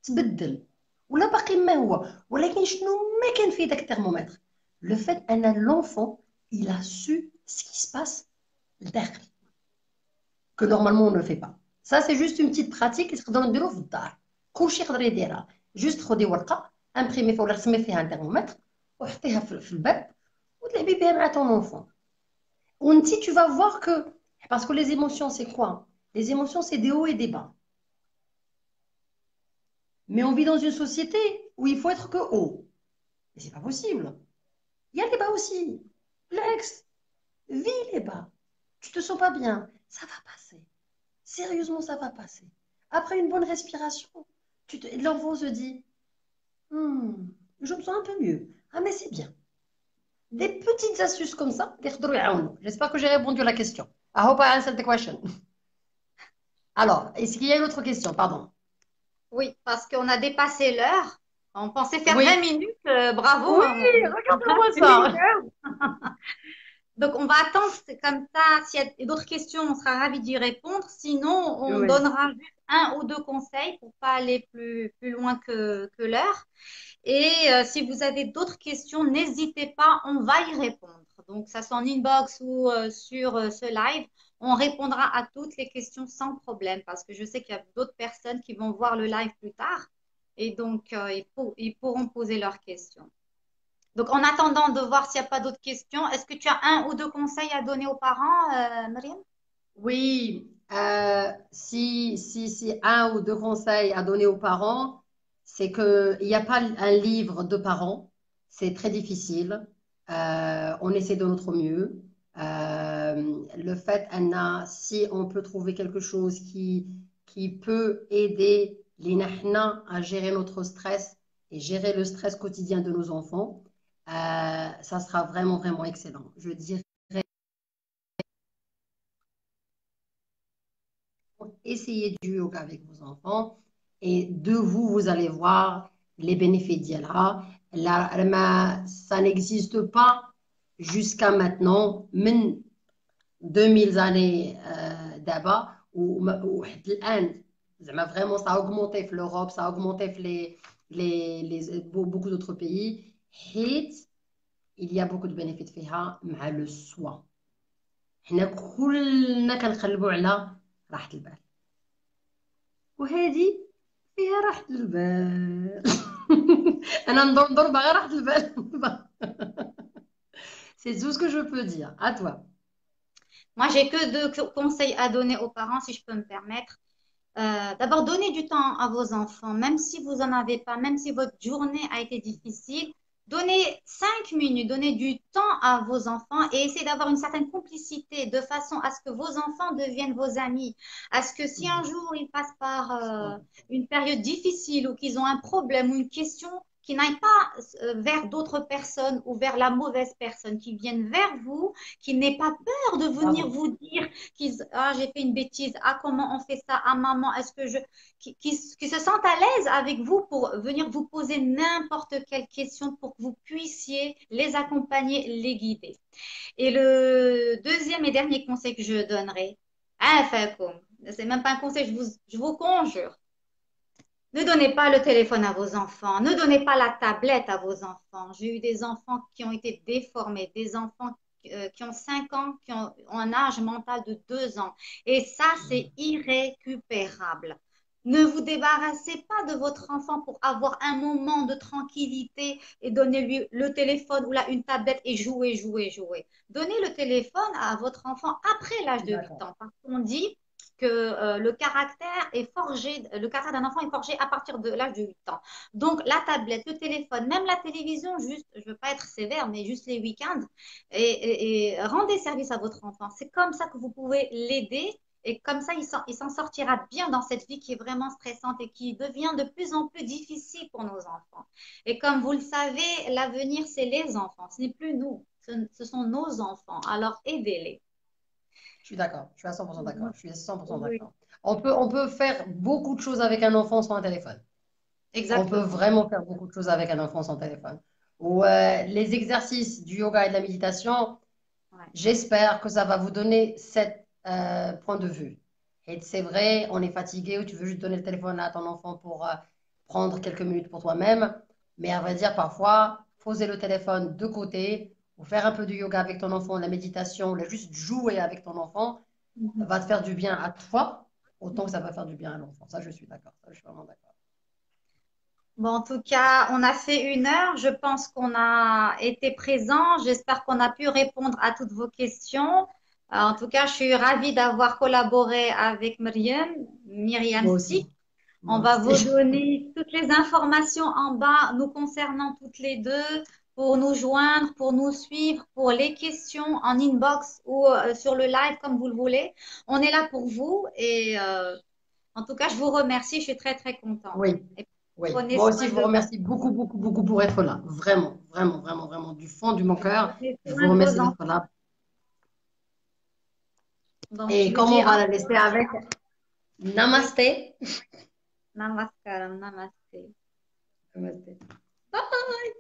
تبدل ولا باقي ما هو ولكن شنو ما كان في داك الترمومتر لو فات ان لونفون il a su ce qui se passe لداخل que normalement on ne le fait pas ça c'est juste une petite pratique اللي تقدروا نديروه في الدار كلشي يقدر يديرها جوست خدي ورقه امبريمي فيها ولا رسمي فيها الترمومتر وحطيها في الباب وتلعبي بها مع ton enfant وانتي tu vas voir que parce que les émotions c'est quoi les émotions c'est des hauts et des bas mais on vit dans une société où il faut être que haut mais c'est pas possible il y a les bas aussi l'ex vis les bas tu te sens pas bien ça va passer sérieusement ça va passer après une bonne respiration l'enfant se dit je me sens un peu mieux ah mais c'est bien des petites astuces comme ça j'espère que j'ai répondu à la question I hope I answered the question alors est-ce qu'il y a une autre question pardon Oui, parce qu'on a dépassé l'heure. On pensait faire oui 20 minutes. Bravo. oui regardez-moi C'est ça meilleur. Donc, on va attendre comme ça. S'il y a d'autres questions, on sera ravis d'y répondre. Sinon, on oui donnera juste un ou deux conseils pour pas aller plus loin que l'heure. Et si vous avez d'autres questions, n'hésitez pas, on va y répondre. Donc, ça soit en inbox ou sur ce live, on répondra à toutes les questions sans problème parce que je sais qu'il y a d'autres personnes qui vont voir le live plus tard et donc ils pourront poser leurs questions. Donc, en attendant de voir s'il n'y a pas d'autres questions, est-ce que tu as un ou deux conseils à donner aux parents, Mariam? oui si un ou deux conseils à donner aux parents c'est que il n'y a pas un livre de parents c'est très difficile on essaie de notre mieux le fait Anna si on peut trouver quelque chose qui peut aider les nahna à gérer notre stress et gérer le stress quotidien de nos enfants ça sera vraiment vraiment excellent je dirais essayez du yoga avec vos enfants et de vous, vous allez voir les bénéfices d'Yala. Ça n'existe pas jusqu'à maintenant, même 2000 années d'abord, où vraiment ça a augmenté en Europe, ça a augmenté beaucoup d'autres pays. Et il y a beaucoup de bénéfices فيها مع le soi. احنا كلنا كنقلبوا على راحة البال وهذه فيها راحة البال أنا ندور باغي راحة البال c'est tout ce que je peux dire à toi Moi, j'ai que deux conseils à donner aux parents, si je peux me permettre. D'abord, donnez du temps à vos enfants, même si vous n'en avez pas, même si votre journée a été difficile. Donnez 5 minutes, donnez du temps à vos enfants et essayez d'avoir une certaine complicité de façon à ce que vos enfants deviennent vos amis. À ce que si un jour ils passent par une période difficile ou qu'ils ont un problème ou une question, qu'ils n'aillent pas vers d'autres personnes ou vers la mauvaise personne, qu'ils viennent vers vous, qu'ils n'aient pas peur de venir bravo vous dire ah, j'ai fait une bêtise, ah, comment on fait ça, ah, maman, est-ce que je. Qui se sentent à l'aise avec vous pour venir vous poser n'importe quelle question pour que vous puissiez les accompagner, les guider. Et le deuxième et dernier conseil que je donnerai, c'est même pas un conseil, je vous conjure. Ne donnez pas le téléphone à vos enfants, ne donnez pas la tablette à vos enfants. J'ai eu des enfants qui ont été déformés, des enfants qui ont 5 ans, qui ont un âge mental de 2 ans. Et ça, c'est irrécupérable. Ne vous débarrassez pas de votre enfant pour avoir un moment de tranquillité et donnez-lui le téléphone ou là une tablette et jouer, jouer, jouer. Donnez le téléphone à votre enfant après l'âge de 8 D'accord. ans. Parce qu'on dit que le caractère est forgé, le caractère d'un enfant est forgé à partir de l'âge de 8 ans. Donc, la tablette, le téléphone, même la télévision, juste, je ne veux pas être sévère, mais juste les week-ends, et rendez service à votre enfant. C'est comme ça que vous pouvez l'aider et comme ça, il s'en sortira bien dans cette vie qui est vraiment stressante et qui devient de plus en plus difficile pour nos enfants. Et comme vous le savez, l'avenir, c'est les enfants, ce n'est plus nous, ce sont nos enfants. Alors, aidez-les. Je suis d'accord. Je suis à 100% d'accord. Je suis à 100% Oui, d'accord. On peut faire beaucoup de choses avec un enfant sans un téléphone. On peut exactement. vraiment faire beaucoup de choses avec un enfant sans téléphone. Ou les exercices du yoga et de la méditation, Ouais. j'espère que ça va vous donner cet point de vue. Et c'est vrai, on est fatigué ou tu veux juste donner le téléphone à ton enfant pour prendre quelques minutes pour toi-même. Mais à vrai dire, parfois, poser le téléphone de côté ou faire un peu de yoga avec ton enfant, la méditation, ou juste jouer avec ton enfant Mhm. va te faire du bien à toi autant que ça va faire du bien à l'enfant. Ça, je suis d'accord. Ça, je suis vraiment d'accord. Bon, en tout cas, on a fait 1 heure. Je pense qu'on a été présent. J'espère qu'on a pu répondre à toutes vos questions. En tout cas, je suis ravie d'avoir collaboré avec Myriam Moi Stick. aussi. On Moi va vous aussi. donner toutes les informations en bas nous concernant toutes les deux pour nous joindre, pour nous suivre, pour les questions en inbox ou sur le live comme vous le voulez. On est là pour vous et en tout cas, je vous remercie. Je suis très, très contente. Oui, Et oui. prenez Moi aussi, soin je vous de vous. remercie beaucoup, beaucoup, beaucoup pour être là. Vraiment, vraiment, vraiment, vraiment, du fond de mon cœur. Prenez Je vous soin de vos remercie enfants. d'être là. Donc, je Et vous comme dis on au va la revoir. laisser avec Oui, Namasté. namaskaram, namaste. Namasté.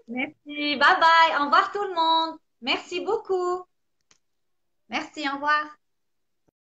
Merci. Bye bye. Au revoir tout le monde. Merci beaucoup. Merci. Au revoir.